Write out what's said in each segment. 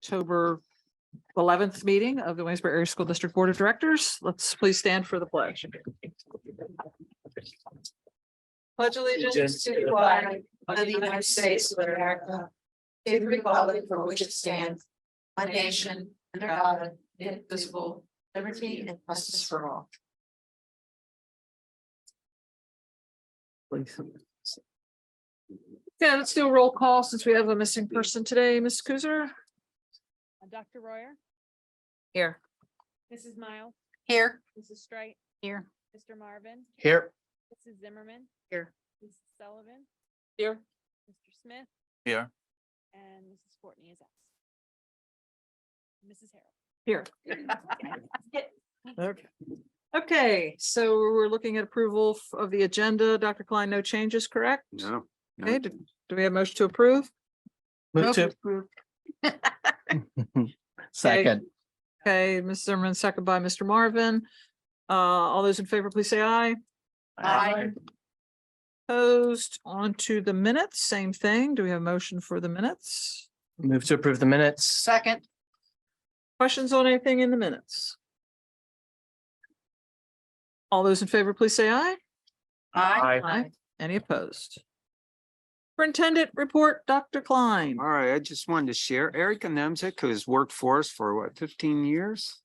October 11th meeting of the Waynesboro Area School District Board of Directors. Let's please stand for the pledge. Pledge allegiance To the flag of the United States of America, to the republic for which it stands, one nation, under God, indivisible, liberty and justice for all. Yeah, let's do a roll call since we have a missing person today. Ms. Kuzer? Dr. Royer, Here. Mrs. Miles, Here. Mrs. Strite, Here. Mr. Marvin, Here. Mrs. Zimmerman, Here. Mrs. Sullivan, Here. Mr. Smith, Here. and Mrs. Courtney is absent. Mrs. Harrell. Here. Okay. Okay, so we're looking at approval of the agenda. Dr. Klein, no changes, correct? No. Okay, do we have a motion to approve? Move to. Second. Okay, Ms. Zimmerman, second by Mr. Marvin. All those in favor, please say aye. Aye. Opposed, on to the minutes, same thing. Do we have a motion for the minutes? Move to approve the minutes. Second. Questions on anything in the minutes? All those in favor, please say aye. Aye. Any opposed? Superintendent report, Dr. Klein. All right, I just wanted to share, Erica Nemzik, who's worked for us for what, 15 years?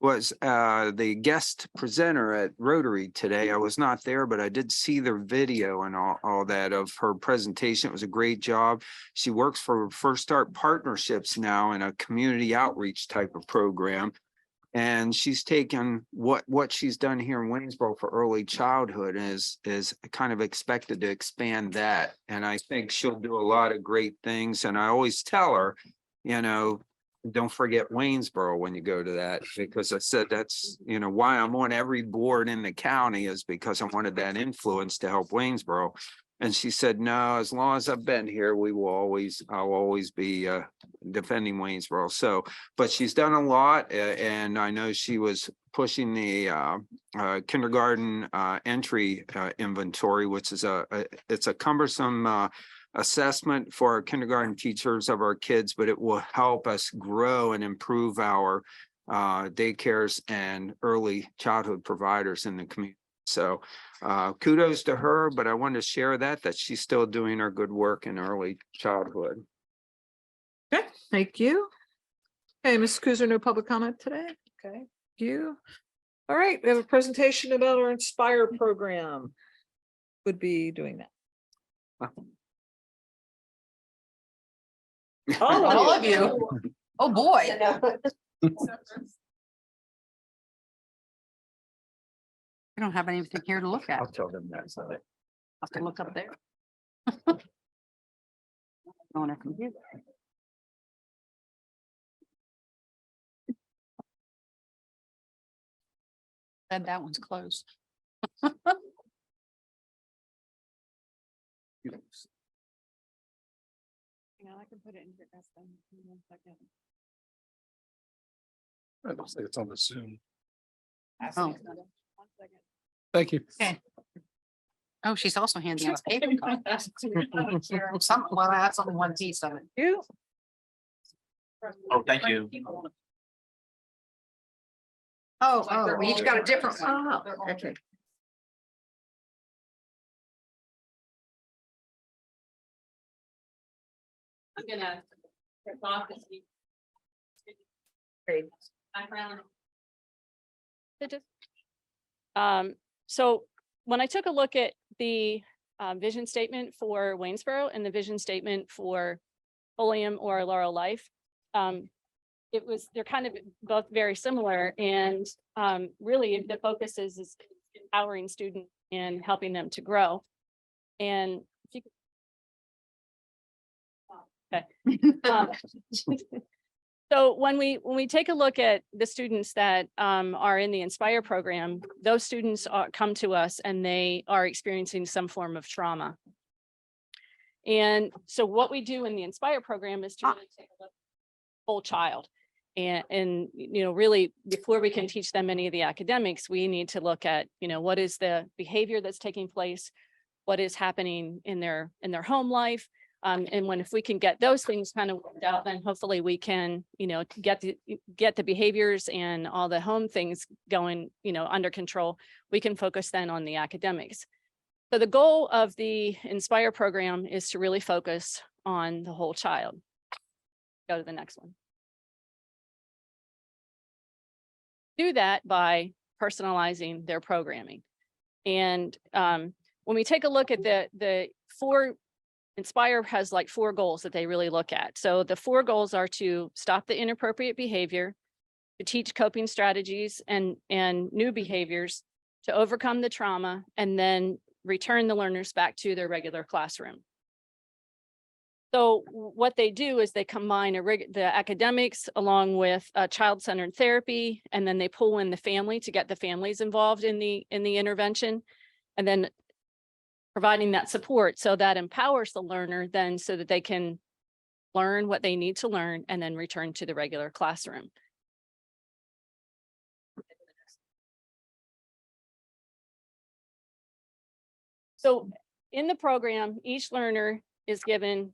Was the guest presenter at Rotary today. I was not there, but I did see their video and all that of her presentation. It was a great job. She works for First Start Partnerships now in a community outreach type of program. And she's taken what she's done here in Waynesboro for early childhood and is kind of expected to expand that. And I think she'll do a lot of great things. And I always tell her, you know, don't forget Waynesboro when you go to that, because I said that's, you know, why I'm on every board in the county is because I wanted that influence to help Waynesboro. And she said, no, as long as I've been here, I'll always be defending Waynesboro. So, but she's done a lot, and I know she was pushing the kindergarten entry inventory, which is it's a cumbersome assessment for our kindergarten teachers of our kids, but it will help us grow and improve our daycares and early childhood providers in the community. So kudos to her, but I wanted to share that she's still doing her good work in early childhood. Okay, thank you. Okay, Ms. Kuzer, no public comment today. Okay, thank you. All right, we have a presentation about our Inspire program. Would be doing that. All of you. Oh, boy. We don't have anything here to look at. I'll tell them that. So I'll have to look up there. On a computer. Said that one's closed. I can put it in your desk then. In 1 second. it looks like it's on the Zoom. Oh. 1 second. Thank you. Okay. Oh, she's also handing out a paper copy. Some, well, that's only one piece of it. You, Oh, thank you. Oh, we each got a different one. Oh, okay. I'm gonna rip off this. Great. I found. So when I took a look at the vision statement for Waynesboro and the vision statement for Oleum or Laurel Life, they're kind of both very similar, and really the focus is empowering students and helping them to grow. And if you could, okay. So when we take a look at the students that are in the Inspire program, those students come to us and they are experiencing some form of trauma. And so what we do in the Inspire program is to really take a look at the whole child. And you know, really, before we can teach them any of the academics, we need to look at, you know, what is the behavior that's taking place, what is happening in their home life, And if we can get those things kind of worked out, then hopefully we can, get the behaviors and all the home things going, under control. We can focus then on the academics. So the goal of the Inspire program is to really focus on the whole child. Go to the next one. Do that by personalizing their programming. And when we take a look at the four, Inspire has like 4 goals that they really look at. So the 4 goals are to stop the inappropriate behavior, to teach coping strategies and new behaviors, to overcome the trauma, and then return the learners back to their regular classroom. So what they do is they combine the academics along with child-centered therapy, and then they pull in the family to get the families involved in the intervention, and then providing that support so that empowers the learner then so that they can learn what they need to learn and then return to the regular classroom. So in the program, each learner is given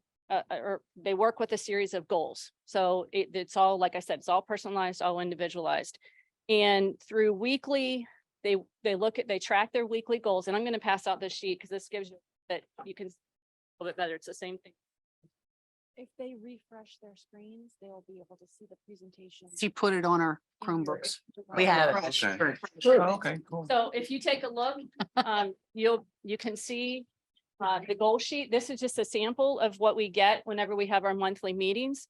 or they work with a series of goals. So it's all, like I said, it's all personalized, all individualized. And through weekly, they track their weekly goals. And I'm going to pass out this sheet because this gives you that you can see a little bit better. It's the same thing. If they refresh their screens, they'll be able to see the presentation. He put it on our Chromebooks. We have have it. it. Okay, cool. So if you take a look, you can see the goal sheet. This is just a sample of what we get whenever we have our monthly meetings.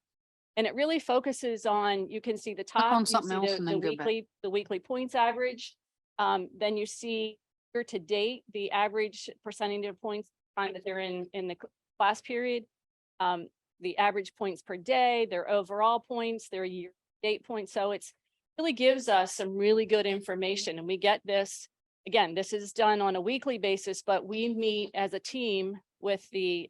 And it really focuses on, you can see the top, on you something see else and then go back. the weekly points average. Then you see year to date, the average percentage of points time that they're in the class period. The average points per day, their overall points, their year to date points. So it's really gives us some really good information, and we get this. Again, this is done on a weekly basis, but we meet as a team with the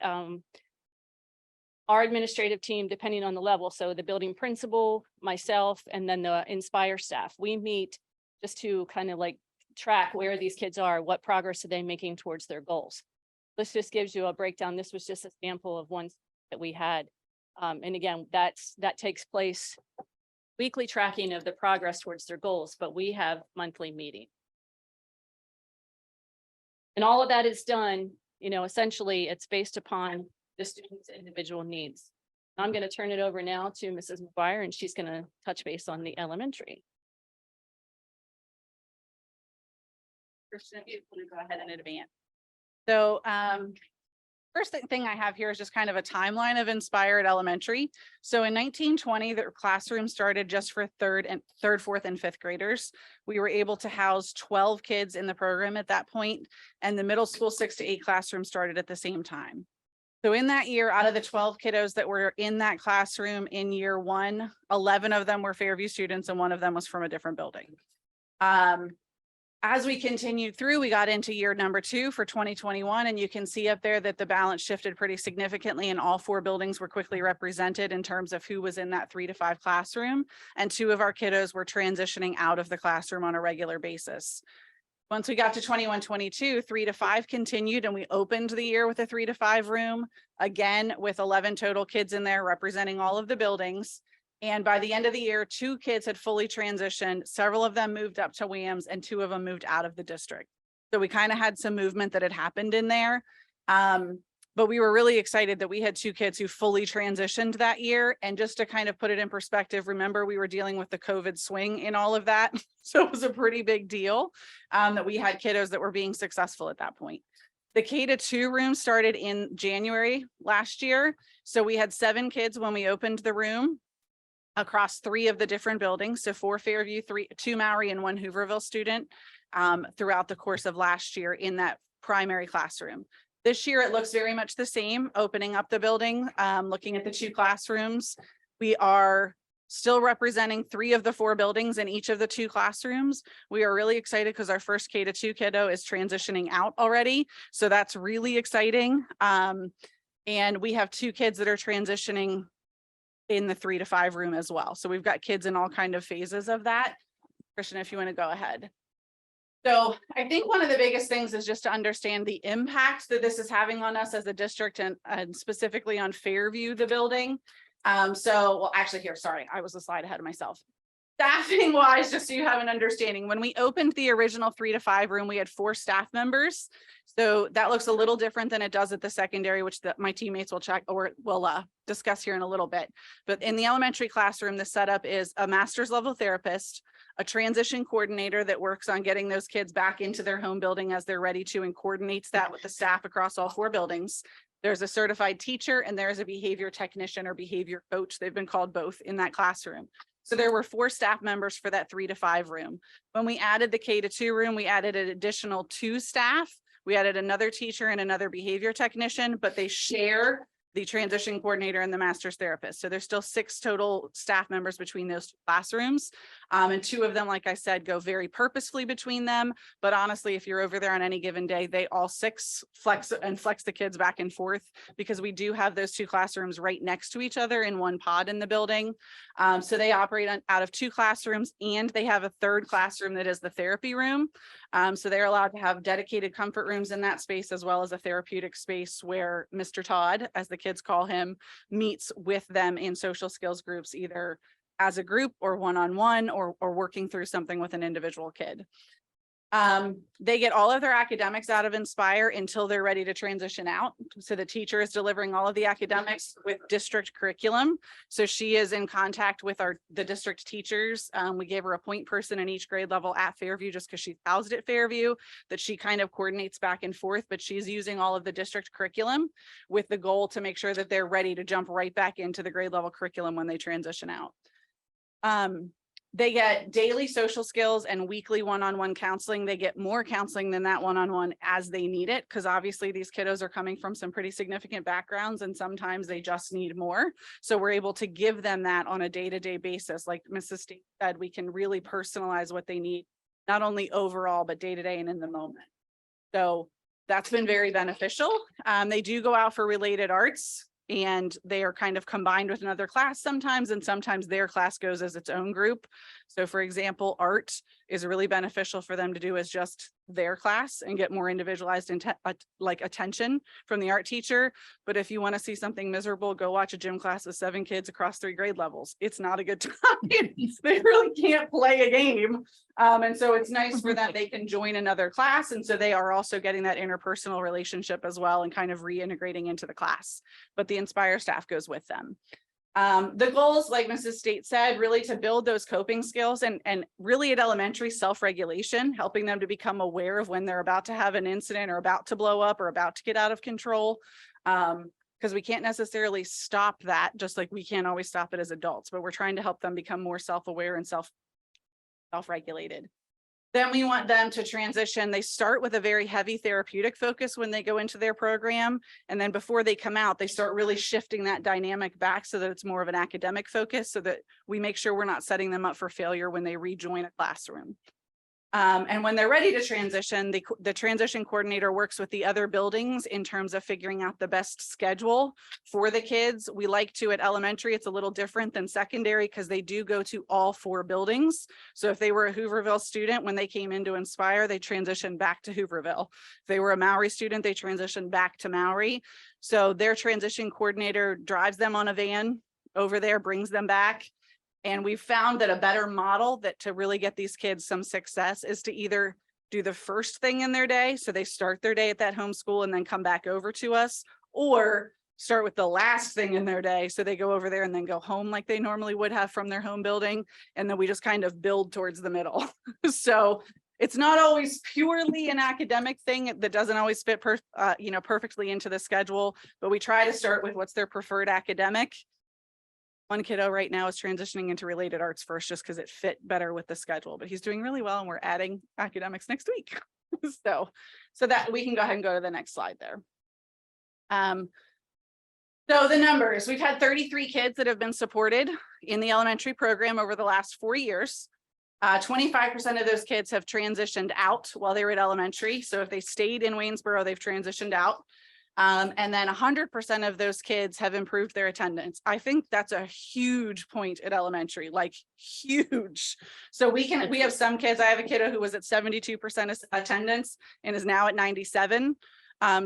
our administrative team, depending on the level. So the building principal, myself, and then the Inspire staff. We meet just to kind of like track where these kids are, what progress are they making towards their goals. This just gives you a breakdown. This was just a sample of one that we had. And again, that takes place weekly tracking of the progress towards their goals, but we have monthly meetings. And all of that is done, essentially it's based upon the student's individual needs. I'm going to turn it over now to Mrs. McGuire, and she's going to touch base on the elementary. Christian, if you want to go ahead and advance. So first thing I have here is just kind of a timeline of Inspire at elementary. So in 1920, the classroom started just for third, fourth, and fifth graders. We were able to house 12 kids in the program at that point, and the middle school 6 to 8 classroom started at the same time. So in that year, out of the 12 kiddos that were in that classroom in year 1, 11 of them were Fairview students, and 1 of them was from a different building. As we continued through, we got into year number 2 for 2021, and you can see up there that the balance shifted pretty significantly, and all 4 buildings were quickly represented in terms of who was in that 3 to 5 classroom, and 2 of our kiddos were transitioning out of the classroom on a regular basis. Once we got to 21-22, 3 to 5 continued, and we opened the year with a 3 to 5 room, again with 11 total kids in there representing all of the buildings. And by the end of the year, 2 kids had fully transitioned. Several of them moved up to Williams, and 2 of them moved out of the district. So we kind of had some movement that had happened in there. But we were really excited that we had 2 kids who fully transitioned that year. And just to kind of put it in perspective, remember we were dealing with the COVID swing in all of that. So it was a pretty big deal that we had kiddos that were being successful at that point. The K-2 room started in January last year. So we had 7 kids when we opened the room across 3 of the different buildings. So 4 Fairview, 2 Maury, and 1 Hooverville student throughout the course of last year in that primary classroom. This year, it looks very much the same, opening up the building, looking at the 2 classrooms. We are still representing 3 of the 4 buildings in each of the 2 classrooms. We are really excited because our first K-2 kiddo is transitioning out already. So that's really exciting. And we have 2 kids that are transitioning in the 3 to 5 room as well. So we've got kids in all kind of phases of that. Christian, if you want to go ahead. So I think one of the biggest things is just to understand the impact that this is having on us as a district and specifically on Fairview, the building. Well, actually here, sorry, I was a slide ahead of myself. Staffing wise, just so you have an understanding, when we opened the original 3 to 5 room, we had 4 staff members. So that looks a little different than it does at the secondary, which my teammates will check or will discuss here in a little bit. But in the elementary classroom, the setup is a master's level therapist, a transition coordinator that works on getting those kids back into their home building as they're ready to and coordinates that with the staff across all 4 buildings. There's a certified teacher and there's a behavior technician or behavior coach. They've been called both in that classroom. So there were 4 staff members for that 3 to 5 room. When we added the K to 2 room, we added an additional 2 staff. We added another teacher and another behavior technician, but they share the transition coordinator and the master's therapist. So there's still 6 total staff members between those classrooms. And 2 of them, like I said, go very purposefully between them. But honestly, if you're over there on any given day, they all 6 flex the kids back and forth because we do have those 2 classrooms right next to each other in one pod in the building. So they operate out of 2 classrooms and they have a 3rd classroom that is the therapy room. So they're allowed to have dedicated comfort rooms in that space as well as a therapeutic space where Mr. Todd, as the kids call him, meets with them in social skills groups, either as a group or one-on-one or working through something with an individual kid. They get all of their academics out of Inspire until they're ready to transition out. So the teacher is delivering all of the academics with district curriculum. So she is in contact with the district teachers. We gave her a point person in each grade level at Fairview just because she's housed at Fairview, that she kind of coordinates back and forth, but she's using all of the district curriculum with the goal to make sure that they're ready to jump right back into the grade level curriculum when they transition out. They get daily social skills and weekly one-on-one counseling. They get more counseling than that one-on-one as they need it, because obviously these kiddos are coming from some pretty significant backgrounds and sometimes they just need more. So we're able to give them that on a day-to-day basis. Like Mrs. State said, we can really personalize what they need, not only overall, but day-to-day and in the moment. So that's been very beneficial. They do go out for related arts, and they are kind of combined with another class sometimes, and sometimes their class goes as its own group. So for example, art is really beneficial for them to do as just their class and get more individualized attention from the art teacher. But if you want to see something miserable, go watch a gym class with 7 kids across 3 grade levels. It's not a good time. They really can't play a game. And so it's nice for them, they can join another class. And so they are also getting that interpersonal relationship as well and kind of reintegrating into the class. But the Inspire staff goes with them. The goals, like Mrs. State said, really to build those coping skills and really at elementary self-regulation, helping them to become aware of when they're about to have an incident or about to blow up or about to get out of control. Because we can't necessarily stop that, just like we can't always stop it as adults, but we're trying to help them become more self-aware and self-regulated. Then we want them to transition. They start with a very heavy therapeutic focus when they go into their program. And then before they come out, they start really shifting that dynamic back so that it's more of an academic focus so that we make sure we're not setting them up for failure when they rejoin a classroom. And when they're ready to transition, the transition coordinator works with the other buildings in terms of figuring out the best schedule for the kids. We like to at elementary, it's a little different than secondary because they do go to all 4 buildings. So if they were a Hooverville student, when they came into Inspire, they transitioned back to Hooverville. If they were a Maori student, they transitioned back to Maori. So their transition coordinator drives them on a van over there, brings them back. And we've found that a better model that to really get these kids some success is to either do the first thing in their day. So they start their day at that home school and then come back over to us, or start with the last thing in their day. So they go over there and then go home like they normally would have from their home building. And then we just kind of build towards the middle. So it's not always purely an academic thing that doesn't always fit perfectly into the schedule, but we try to start with what's their preferred academic. One kiddo right now is transitioning into related arts first just because it fit better with the schedule, but he's doing really well and we're adding academics next week. So that we can go ahead and go to the next slide there. So the numbers, we've had 33 kids that have been supported in the elementary program over the last 4 years. 25% of those kids have transitioned out while they were at elementary. So if they stayed in Waynesboro, they've transitioned out. And then 100% of those kids have improved their attendance. I think that's a huge point at elementary, like huge. So we have some kids, I have a kiddo who was at 72% attendance and is now at 97.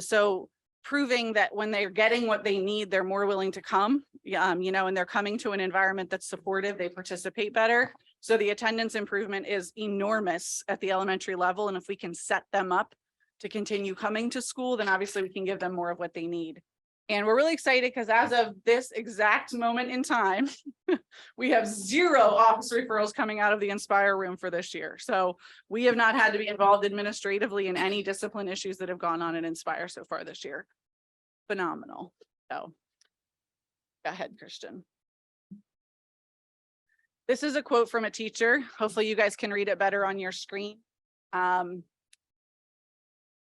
So proving that when they're getting what they need, they're more willing to come, and they're coming to an environment that's supportive, they participate better. So the attendance improvement is enormous at the elementary level. And if we can set them up to continue coming to school, then obviously we can give them more of what they need. And we're really excited because as of this exact moment in time, we have 0 office referrals coming out of the Inspire room for this year. So we have not had to be involved administratively in any discipline issues that have gone on in Inspire so far this year. Phenomenal. So go ahead, Christian. This is a quote from a teacher. Hopefully you guys can read it better on your screen.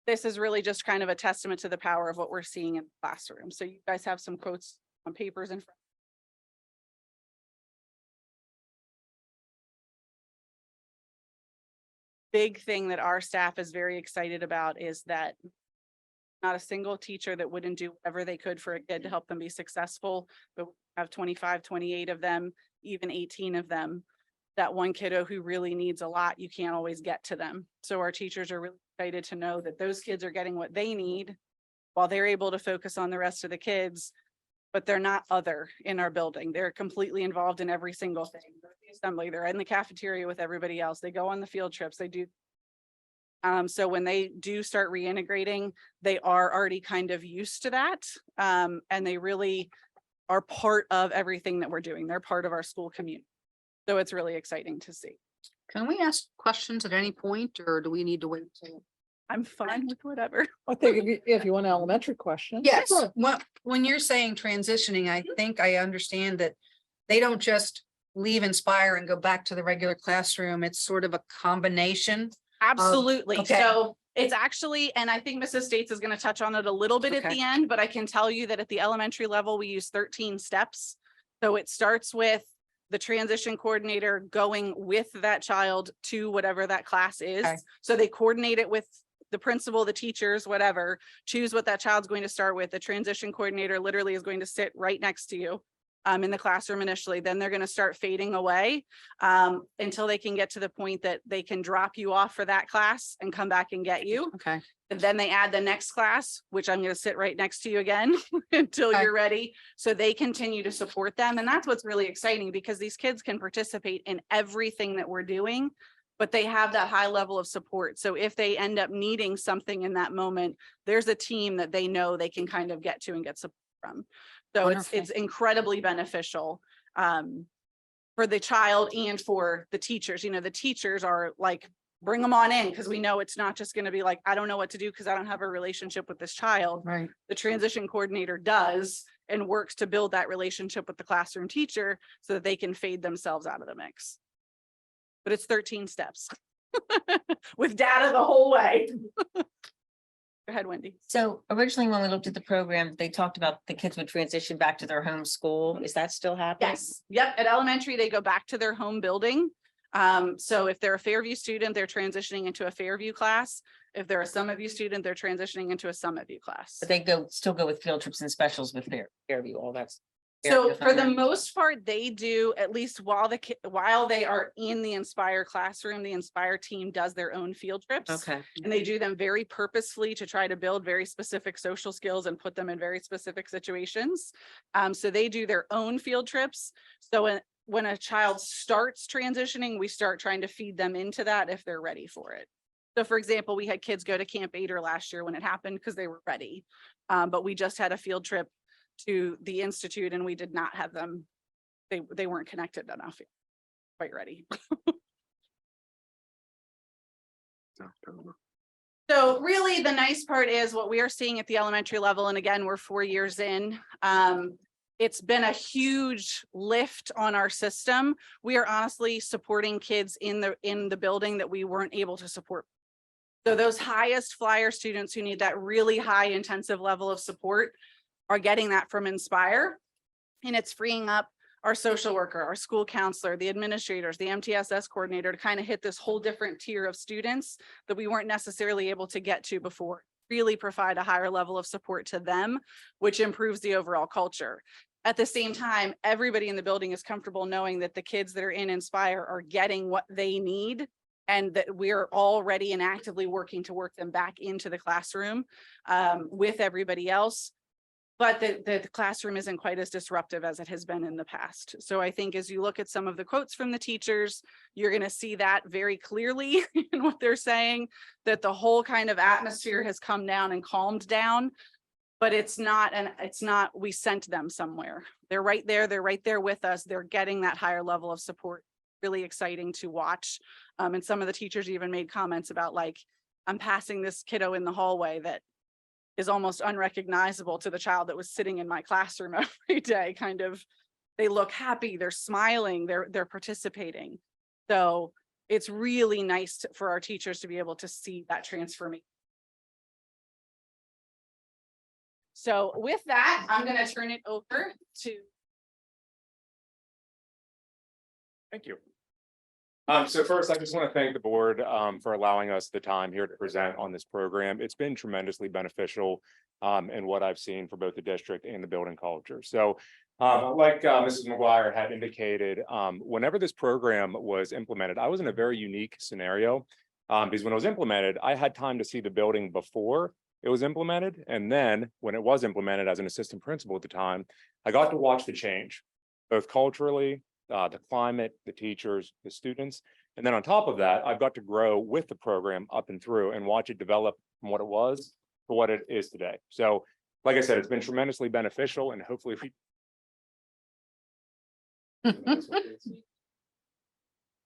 This is really just kind of a testament to the power of what we're seeing in the classroom. So you guys have some quotes on papers in front. Big thing that our staff is very excited about is that not a single teacher that wouldn't do whatever they could for a kid to help them be successful, but we have 25, 28 of them, even 18 of them. That one kiddo who really needs a lot, you can't always get to them. So our teachers are really excited to know that those kids are getting what they need while they're able to focus on the rest of the kids, but they're not other in our building. They're completely involved in every single thing. They're at the assembly, they're in the cafeteria with everybody else. They go on the field trips, they do. So when they do start reintegrating, they are already kind of used to that. And they really are part of everything that we're doing. They're part of our school community. So it's really exciting to see. Can we ask questions at any point, or do we need to wait till? I'm fine with whatever. I think if you want an elementary question. Yes, Sure. when you're saying transitioning, I think I understand that they don't just leave Inspire and go back to the regular classroom. It's sort of a combination. Absolutely. okay. So it's actually, and I think Mrs. States is going to touch on it a little bit at Okay. the end, but I can tell you that at the elementary level, we use 13 steps. So it starts with the transition coordinator going with that child to whatever that class is. Okay. So they coordinate it with the principal, the teachers, whatever, choose what that child's going to start with. The transition coordinator literally is going to sit right next to you in the classroom initially. Then they're going to start fading away until they can get to the point that they can drop you off for that class and come back and get you. Okay. And then they add the next class, which I'm going to sit right next to you again until Okay. you're ready. So they continue to support them. And that's what's really exciting, because these kids can participate in everything that we're doing, but they have that high level of support. So if they end up needing something in that moment, there's a team that they know they can kind of get to and get support from. So Wonderful. it's incredibly beneficial for the child and for the teachers. You know, the teachers are like, bring them on in, because we know it's not just going to be like, I don't know what to do because I don't have a relationship with this child. Right. The transition coordinator does and works to build that relationship with the classroom teacher so that they can fade themselves out of the mix. But it's 13 steps with data the whole way. Go ahead, Wendy. So originally, when we looked at the program, they talked about the kids would transition back to their home school. Is that still happening? Yes. Yep. At elementary, they go back to their home building. So if they're a Fairview student, they're transitioning into a Fairview class. If they're a Summitview student, they're transitioning into a Summitview class. But they still go with field trips and specials with Fairview, all that's. So for the most part, they do, at least while they are in the Inspire classroom, the Inspire team does their own field trips. Okay. And they do them very purposefully to try to build very specific social skills and put them in very specific situations. So they do their own field trips. So when a child starts transitioning, we start trying to feed them into that if they're ready for it. So for example, we had kids go to Camp Aider last year when it happened because they were ready. But we just had a field trip to the Institute and we did not have them. They weren't connected enough, quite ready. So really the nice part is what we are seeing at the elementary level. And again, we're 4 years in. It's been a huge lift on our system. We are honestly supporting kids in the building that we weren't able to support. So those highest flyer students who need that really high intensive level of support are getting that from Inspire. And it's freeing up our social worker, our school counselor, the administrators, the MTSS coordinator to kind of hit this whole different tier of students that we weren't necessarily able to get to before. really provide a higher level of support to them, which improves the overall culture. At the same time, everybody in the building is comfortable knowing that the kids that are in Inspire are getting what they need and that we're already and actively working to work them back into the classroom with everybody else. But the classroom isn't quite as disruptive as it has been in the past. So I think as you look at some of the quotes from the teachers, you're going to see that very clearly in what they're saying, that the whole kind of atmosphere has come down and calmed down. But it's not, we sent them somewhere. They're right there with us. They're getting that higher level of support. Really exciting to watch. And some of the teachers even made comments about like, I'm passing this kiddo in the hallway that is almost unrecognizable to the child that was sitting in my classroom every day. Kind of, they look happy, they're smiling, they're participating. So it's really nice for our teachers to be able to see that transformation. So with that, I'm going to turn it over to. Thank you. So first, I just want to thank the board for allowing us the time here to present on this program. It's been tremendously beneficial in what I've seen for both the district and the building culture. So like Mrs. McGuire had indicated, whenever this program was implemented, I was in a very unique scenario because when it was implemented, I had time to see the building before it was implemented. And then when it was implemented as an assistant principal at the time, I got to watch the change, both culturally, the climate, the teachers, the students. And then on top of that, I've got to grow with the program up and through and watch it develop from what it was to what it is today. So like I said, it's been tremendously beneficial and hopefully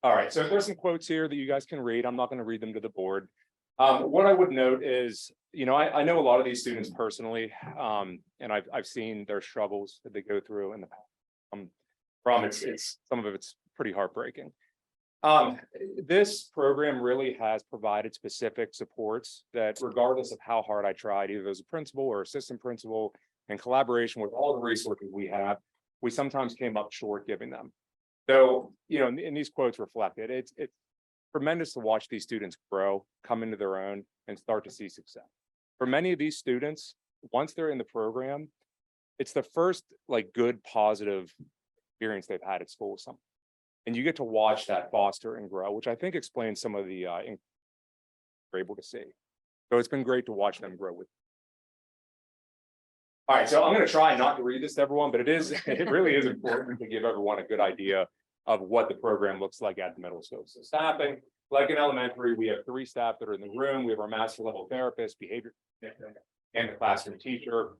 All right, so there's some quotes here that you guys can read. I'm not going to read them to the board. What I would note is, you know, I know a lot of these students personally, and I've seen their struggles that they go through in the past. It's some of it's pretty heartbreaking. This program really has provided specific supports that regardless of how hard I tried, either as a principal or assistant principal, in collaboration with all the resources we have, we sometimes came up short giving them. So, you know, in these quotes reflected, it's tremendous to watch these students grow, come into their own, and start to see success. For many of these students, once they're in the program, it's the first like good, positive experience they've had at school with something. And you get to watch that foster and grow, which I think explains some of the we're able to see. So it's been great to watch them grow with. All right, so I'm going to try not to read this to everyone, but it really is important to give everyone a good idea of what the program looks like at the middle school. So staffing, like in elementary, we have 3 staff that are in the room. We have our master level therapist, behavior, and the classroom teacher.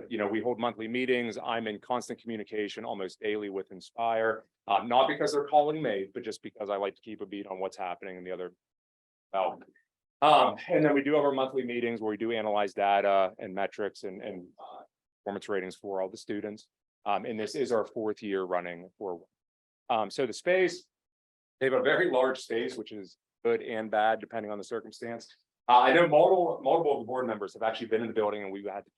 You know, we hold monthly meetings. I'm in constant communication almost daily with Inspire, not because they're calling me, but just because I like to keep a beat on what's happening in the other. And then we do have our monthly meetings where we do analyze data and metrics and performance ratings for all the students. And this is our 4th year running for. So the space, they have a very large space, which is good and bad depending on the circumstance. I know multiple of the board members have actually been in the building and we've had to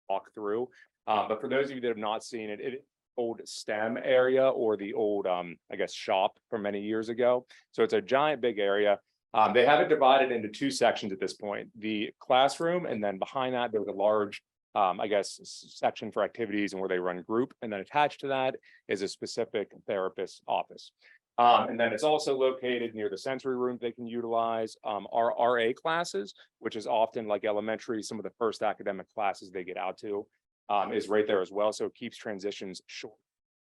walk through. But for those of you that have not seen it, it old STEM area or the old, I guess, shop from many years ago. So it's a giant big area. They have it divided into 2 sections at this point, the classroom, and then behind that, there's a large, I guess, section for activities and where they run group. And then attached to that is a specific therapist office. And then it's also located near the sensory room they can utilize. Our RA classes, which is often like elementary, some of the first academic classes they get out to, is right there as well. So it keeps transitions short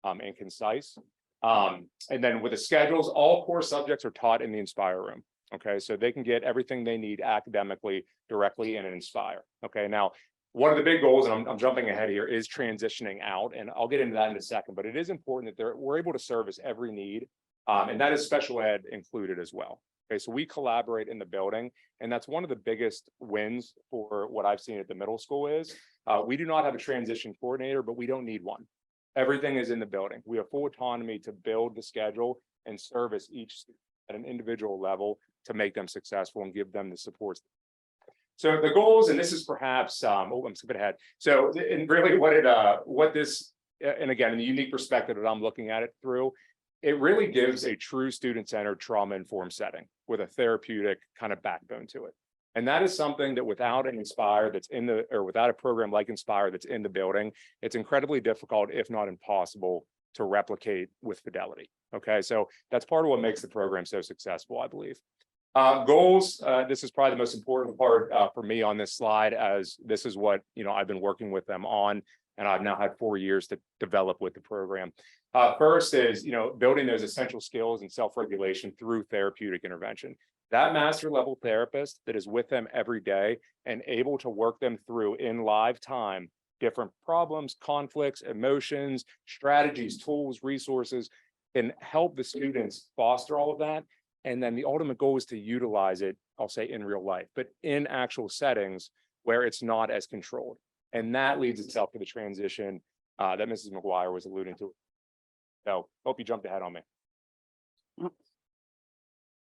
and concise. And then with the schedules, all core subjects are taught in the Inspire room. Okay, so they can get everything they need academically directly in an Inspire. Okay, now one of the big goals, and I'm jumping ahead here, is transitioning out, and I'll get into that in a second. But it is important that we're able to service every need, and that is special ed included as well. Okay, so we collaborate in the building, and that's one of the biggest wins for what I've seen at the middle school is we do not have a transition coordinator, but we don't need one. Everything is in the building. We have full autonomy to build the schedule and service each student at an individual level to make them successful and give them the supports. So the goals, and this is perhaps, I'm skipping ahead. So, and really what this, and again, in the unique perspective that I'm looking at it through, it really gives a true student-centered trauma-informed setting with a therapeutic kind of backbone to it. And that is something that without an Inspire that's in the, or without a program like Inspire that's in the building, it's incredibly difficult, if not impossible, to replicate with fidelity. Okay, so that's part of what makes the program so successful, I believe. Goals, this is probably the most important part for me on this slide, as this is what, I've been working with them on, and I've now had 4 years to develop with the program. First is, building those essential skills and self-regulation through therapeutic intervention. That master level therapist that is with them every day and able to work them through in live time, different problems, conflicts, emotions, strategies, tools, resources, and help the students foster all of that. And then the ultimate goal is to utilize it, I'll say in real life, but in actual settings where it's not as controlled. And that leads itself to the transition that Mrs. McGuire was alluding to. So hope you jumped ahead on me.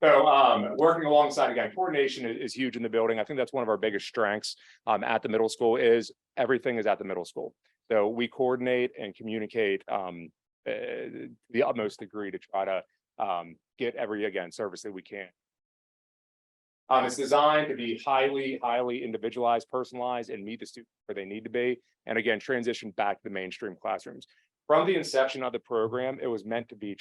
So working alongside, again, coordination is huge in the building. I think that's one of our biggest strengths at the middle school is everything is at the middle school. So we coordinate and communicate the utmost degree to try to get every, again, service that we can. It's designed to be highly individualized, personalized, and meet the students where they need to be. And again, transition back to the mainstream classrooms. From the inception of the program, it was meant to be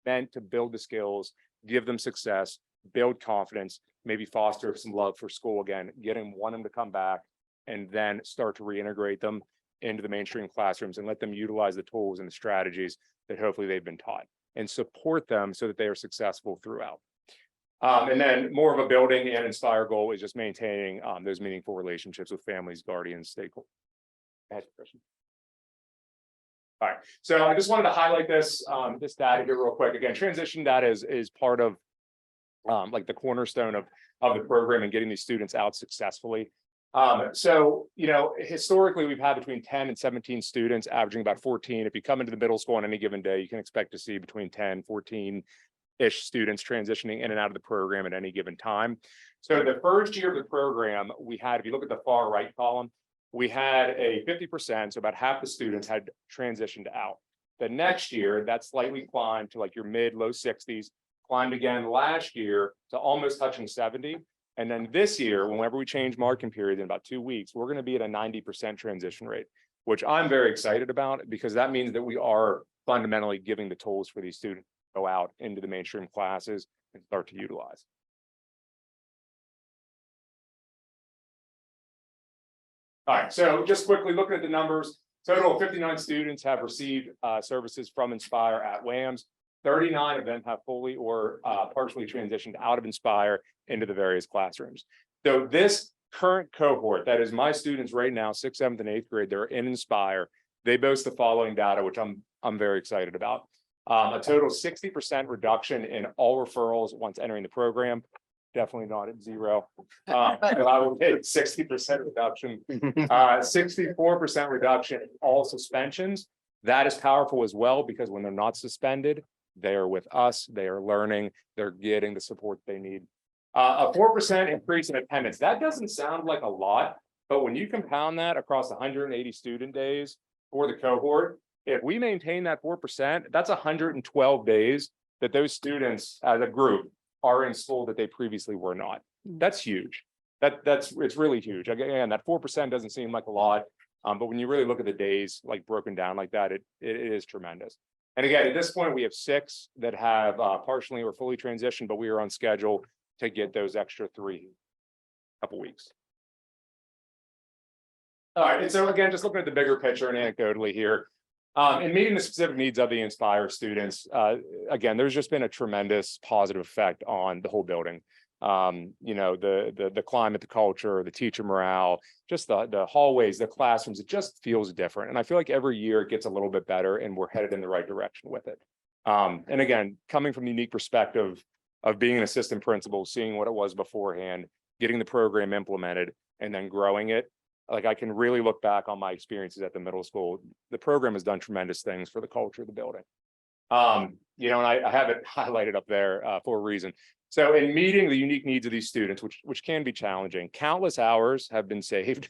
meant to build the skills, give them success, build confidence, maybe foster some love for school again, want them to come back, and then start to reintegrate them into the mainstream classrooms and let them utilize the tools and the strategies that hopefully they've been taught, and support them so that they are successful throughout. And then more of a building and Inspire goal is just maintaining those meaningful relationships with families, guardians, stakeholders. All right, so I just wanted to highlight this data here real quick. Again, transition data is part of like the cornerstone of the program and getting these students out successfully. So, historically, we've had between 10 and 17 students, averaging about 14. If you come into the middle school on any given day, you can expect to see between 10, 14-ish students transitioning in and out of the program at any given time. So the first year of the program, we had, if you look at the far right column, we had a 50%, so about half the students had transitioned out. The next year, that slightly climbed to like your low 60s, climbed again last year to almost touching 70. And then this year, whenever we change marking period in about 2 weeks, we're going to be at a 90% transition rate, which I'm very excited about, because that means that we are fundamentally giving the tools for these students to go out into the mainstream classes and start to utilize. All right, so just quickly looking at the numbers, total of 59 students have received services from Inspire at WAMS. 39 of them have fully or partially transitioned out of Inspire into the various classrooms. So this current cohort, that is my students right now, 6th, 7th, and 8th grade, they're in Inspire. They boast the following data, which I'm very excited about. A total 60% reduction in all referrals once entering the program. Definitely not at 0. But I will take 60% reduction, 64% reduction in all suspensions. That is powerful as well, because when they're not suspended, they are with us, they are learning, they're getting the support they need. A 4% increase in attendance. That doesn't sound like a lot, but when you compound that across 180 student days for the cohort, if we maintain that 4%, that's 112 days that those students as a group are in school that they previously were not. That's huge. It's really huge. Again, that 4% doesn't seem like a lot, but when you really look at the days like broken down like that, it is tremendous. And again, at this point, we have 6 that have partially or fully transitioned, but we are on schedule to get those extra 3 couple weeks. All right, and so again, just looking at the bigger picture and anecdotally here, in meeting the specific needs of the Inspire students, again, there's just been a tremendous positive effect on the whole building. The climate, the culture, the teacher morale, just the hallways, the classrooms, it just feels different. And I feel like every year it gets a little bit better and we're headed in the right direction with it. And again, coming from the unique perspective of being an assistant principal, seeing what it was beforehand, getting the program implemented, and then growing it, like I can really look back on my experiences at the middle school. The program has done tremendous things for the culture of the building. And I have it highlighted up there for a reason. So in meeting the unique needs of these students, which can be challenging, countless hours have been saved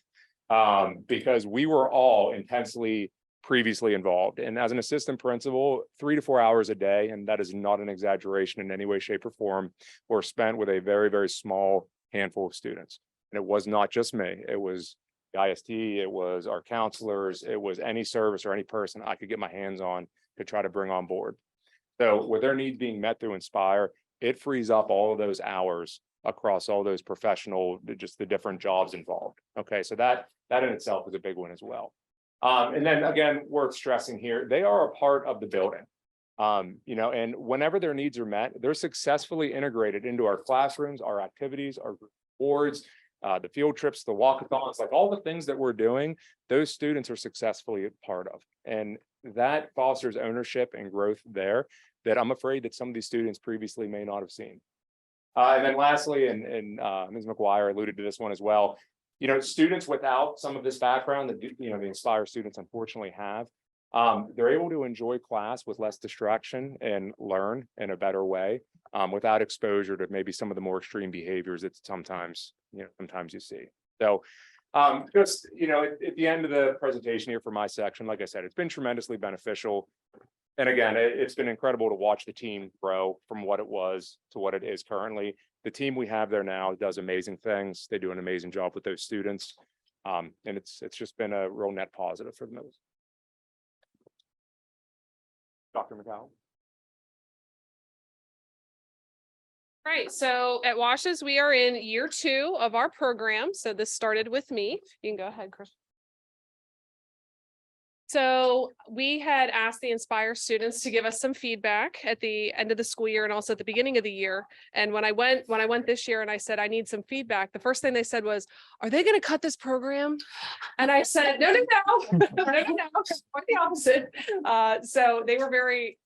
because we were all intensely previously involved. And as an assistant principal, 3 to 4 hours a day, and that is not an exaggeration in any way, shape, or form, were spent with a very, very small handful of students. And it was not just me, it was the IST, it was our counselors, it was any service or any person I could get my hands on to try to bring on board. So with their needs being met through Inspire, it frees up all of those hours across all those professional, just the different jobs involved. Okay, so that in itself is a big one as well. And then again, worth stressing here, they are a part of the building. You know, and whenever their needs are met, they're successfully integrated into our classrooms, our activities, our boards, the field trips, the walkathons, like all the things that we're doing, those students are successfully a part of. And that fosters ownership and growth there that I'm afraid that some of these students previously may not have seen. And then lastly, and Ms. McGuire alluded to this one as well, you know, students without some of this background that, you know, the Inspire students unfortunately have, they're able to enjoy class with less distraction and learn in a better way, without exposure to maybe some of the more extreme behaviors that sometimes you see. So just, you know, at the end of the presentation here for my section, like I said, it's been tremendously beneficial. And again, it's been incredible to watch the team grow from what it was to what it is currently. The team we have there now does amazing things. They do an amazing job with those students. And it's just been a real net positive for them. Dr. McCall. Right, so at WASH's, we are in year 2 of our program. So this started with me. You can go ahead, Chris. So we had asked the Inspire students to give us some feedback at the end of the school year and also at the beginning of the year. And when I went this year and I said, I need some feedback, the first thing they said was, are they going to cut this program? And I said, no, quite the opposite. So they were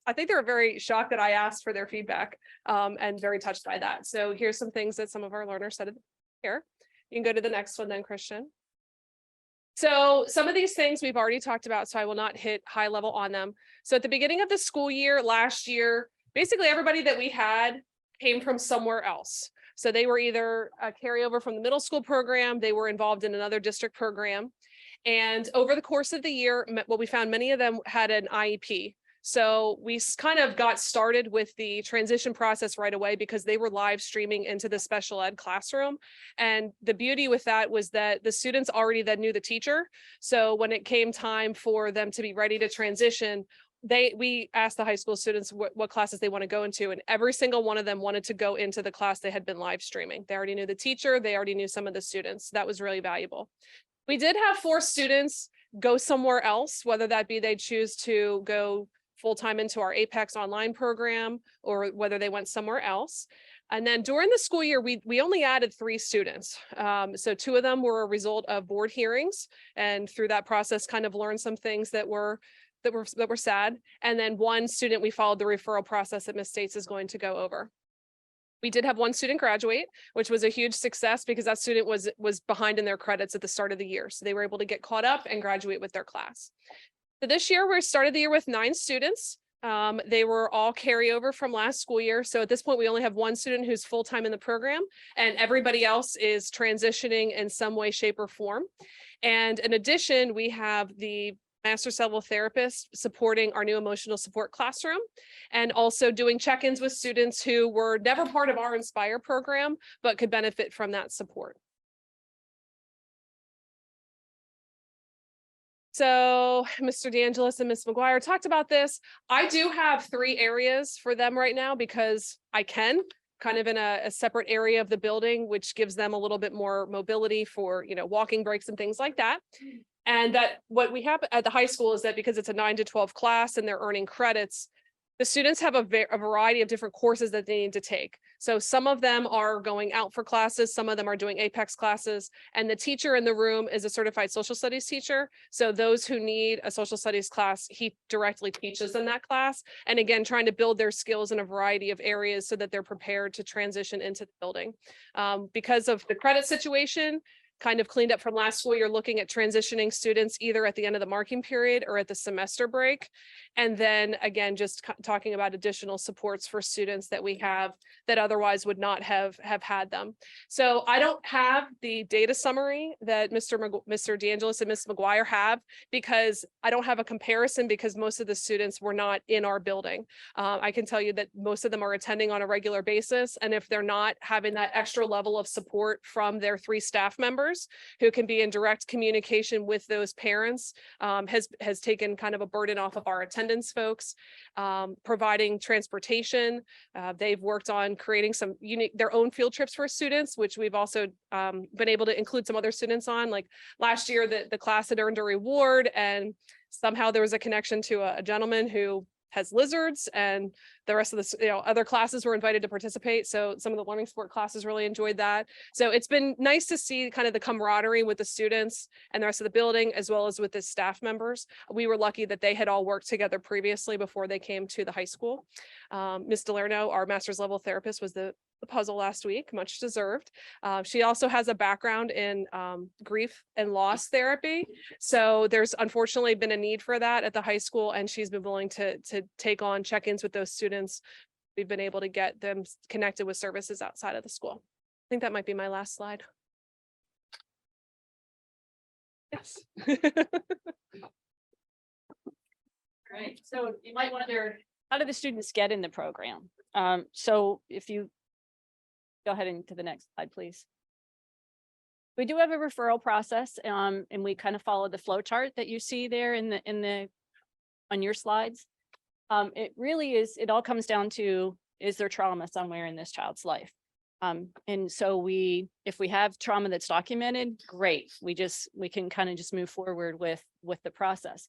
I think they were very shocked that I asked for their feedback, and very touched by that. So here's some things that some of our learners said here. You can go to the next one then, Christian. So some of these things we've already talked about, so I will not hit high level on them. So at the beginning of the school year, last year, basically everybody that we had came from somewhere else. So they were either a carryover from the middle school program, they were involved in another district program. And over the course of the year, what we found, many of them had an IEP. So we kind of got started with the transition process right away because they were live streaming into the special ed classroom. And the beauty with that was that the students already then knew the teacher. So when it came time for them to be ready to transition, we asked the high school students what classes they want to go into, and every single one of them wanted to go into the class they had been live streaming. They already knew the teacher, they already knew some of the students. That was really valuable. We did have 4 students go somewhere else, whether that be they choose to go full-time into our Apex online program or whether they went somewhere else. And then during the school year, we only added 3 students. So 2 of them were a result of board hearings, and through that process kind of learned some things that were sad. And then 1 student, we followed the referral process that Ms. States is going to go over. We did have 1 student graduate, which was a huge success because that student was behind in their credits at the start of the year. So they were able to get caught up and graduate with their class. So this year, we started the year with 9 students. They were all carryover from last school year. So at this point, we only have 1 student who's full-time in the program, and everybody else is transitioning in some way, shape, or form. And in addition, we have the master's level therapist supporting our new emotional support classroom and also doing check-ins with students who were never part of our Inspire program, but could benefit from that support. So Mr. DeAngelis and Ms. McGuire talked about this. I do have 3 areas for them right now because I can, kind of in a separate area of the building, which gives them a little bit more mobility for, walking breaks and things like that. And that what we have at the high school is that because it's a 9 to 12 class and they're earning credits, the students have a variety of different courses that they need to take. So some of them are going out for classes, some of them are doing Apex classes, and the teacher in the room is a certified social studies teacher. So those who need a social studies class, he directly teaches in that class. And again, trying to build their skills in a variety of areas so that they're prepared to transition into the building. Because of the credit situation, kind of cleaned up from last school year, looking at transitioning students either at the end of the marking period or at the semester break. And then again, just talking about additional supports for students that we have that otherwise would not have had them. So I don't have the data summary that Mr. DeAngelis and Ms. McGuire have, because I don't have a comparison, because most of the students were not in our building. I can tell you that most of them are attending on a regular basis. And if they're not having that extra level of support from their 3 staff members who can be in direct communication with those parents, has taken kind of a burden off of our attendance folks, providing transportation. They've worked on creating some their own field trips for students, which we've also been able to include some other students on. Like last year, the class had earned a reward, and somehow there was a connection to a gentleman who has lizards, and the rest of the other classes were invited to participate. So some of the learning sport classes really enjoyed that. So it's been nice to see kind of the camaraderie with the students and the rest of the building, as well as with the staff members. We were lucky that they had all worked together previously before they came to the high school. Ms. Delerno, our master's level therapist, was the puzzle last week, much deserved. She also has a background in grief and loss therapy. So there's unfortunately been a need for that at the high school, and she's been willing to take on check-ins with those students. We've been able to get them connected with services outside of the school. I think that might be my last slide. Yes. Right. So you might wonder, how do the students get in the program? So if you go ahead into the next slide, please. We do have a referral process, and we kind of follow the flow chart that you see there on your slides. It really is, it all comes down to, is there trauma somewhere in this child's life? And so if we have trauma that's documented, great. We can kind of just move forward with the process.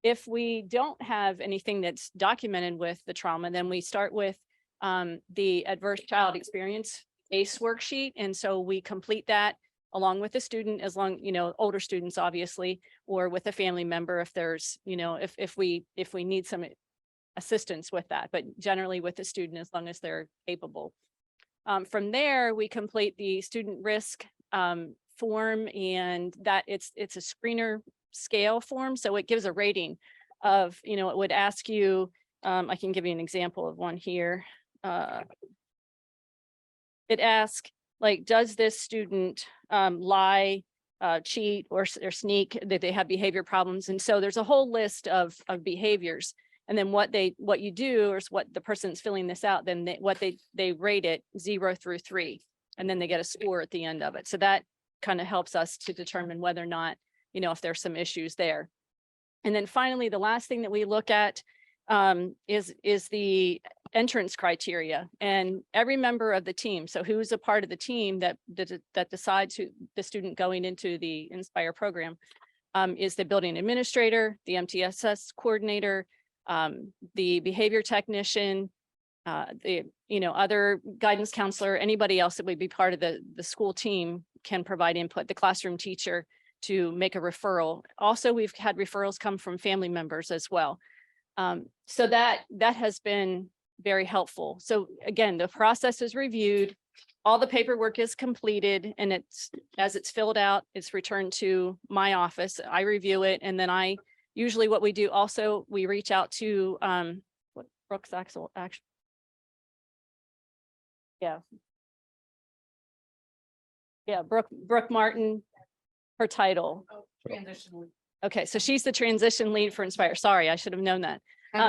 If we don't have anything that's documented with the trauma, then we start with the adverse child experience ACE worksheet. And so we complete that along with the student, as long, older students, obviously, or with a family member, if there's, if we need some assistance with that, but generally with the student, as long as they're capable. From there, we complete the student risk form, and that it's a screener scale form. So it gives a rating of, it would ask you, I can give you an example of one here. It asks, like, does this student lie, cheat, or sneak, that they have behavior problems? And so there's a whole list of behaviors. And then what you do is what the person's filling this out, then they rate it 0 through 3, and then they get a score at the end of it. So that kind of helps us to determine whether or not, if there's some issues there. And then finally, the last thing that we look at is the entrance criteria, and every member of the team. So who's a part of the team that decides who the student going into the Inspire program is the building administrator, the MTSS coordinator, the behavior technician, the other guidance counselor, anybody else that would be part of the school team can provide input, the classroom teacher to make a referral. Also, we've had referrals come from family members as well. So that has been very helpful. So again, the process is reviewed, all the paperwork is completed, and as it's filled out, it's returned to my office. I review it, and then usually what we do also, we reach out to what Brooke's actually. Yeah, Brooke Martin, her title. Transition. Okay, so she's the transition lead for Inspire. Sorry, I should have known that.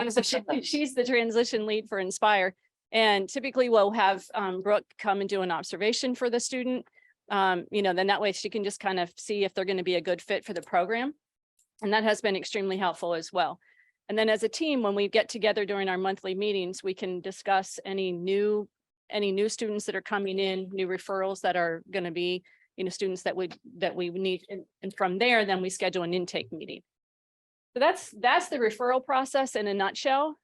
So she's the transition lead for Inspire. And typically we'll have Brooke come and do an observation for the student. Then that way she can just kind of see if they're going to be a good fit for the program. And that has been extremely helpful as well. And then as a team, when we get together during our monthly meetings, we can discuss any new students that are coming in, new referrals that are going to be, students that we need. And from there, then we schedule an intake meeting. So that's the referral process in a nutshell.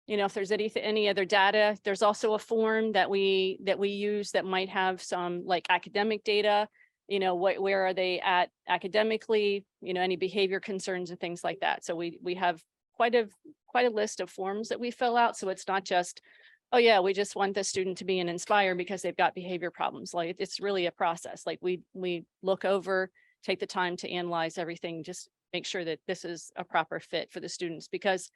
If there's any other data, there's also a form that we use that might have some like academic data, where are they at academically, any behavior concerns and things like that. So we have quite a list of forms that we fill out. So it's not just oh yeah, we just want the student to be an Inspire because they've got behavior problems. Like it's really a process. Like we look over, take the time to analyze everything, just make sure that this is a proper fit for the students, because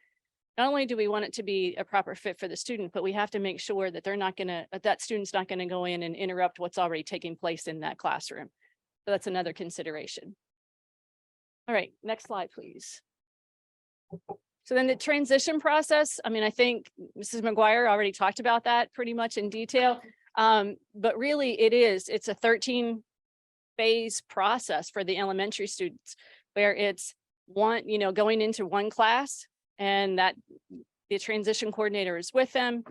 not only do we want it to be a proper fit for the student, but we have to make sure that that student's not gonna go in and interrupt what's already taking place in that classroom. So that's another consideration. All right, next slide, please. So then the transition process, I mean, I think Mrs. McGuire already talked about that pretty much in detail. But really it's a 13-phase process for the elementary students where it's going into one class, and that the transition coordinator is with them,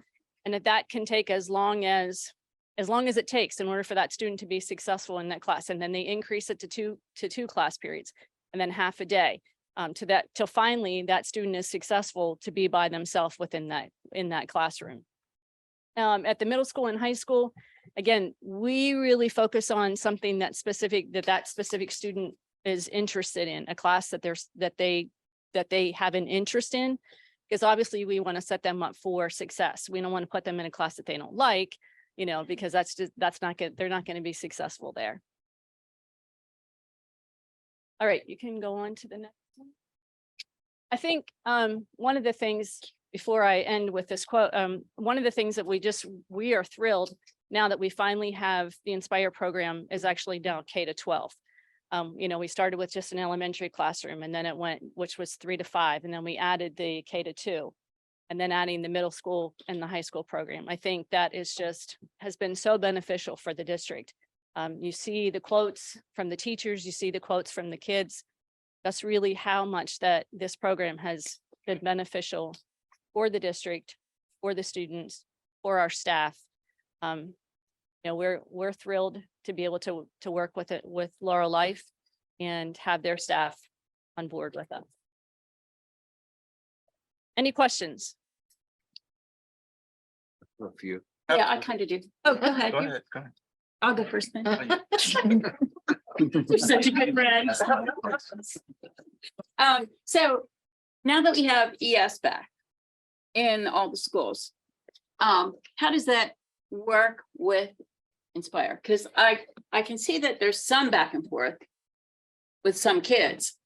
and that can take as long as it takes in order for that student to be successful in that class. And then they increase it to two class periods, and then half a day, till finally that student is successful to be by themselves in that classroom. At the middle school and high school, again, we really focus on something that specific student is interested in, a class that they have an interest in, because obviously we want to set them up for success. We don't want to put them in a class that they don't like, because that's not good. They're not going to be successful there. All right, you can go on to the next one. I think one of the things, before I end with this quote, one of the things that we are thrilled now that we finally have the Inspire program is actually now K-12. We started with just an elementary classroom, and then it went, which was 3 to 5, and then we added the K-2, and then adding the middle school and the high school program. I think that has been so beneficial for the district. You see the quotes from the teachers, you see the quotes from the kids. That's really how much that this program has been beneficial for the district, for the students, for our staff. We're thrilled to be able to work with Laurel Life and have their staff on board with us. Any questions? A few. Yeah, I kind of do. Oh, go ahead. Go ahead, go ahead. I'll go first then. You're such a good friend. So now that we have ES back in all the schools, how does that work with Inspire? Because I can see that there's some back and forth with some kids.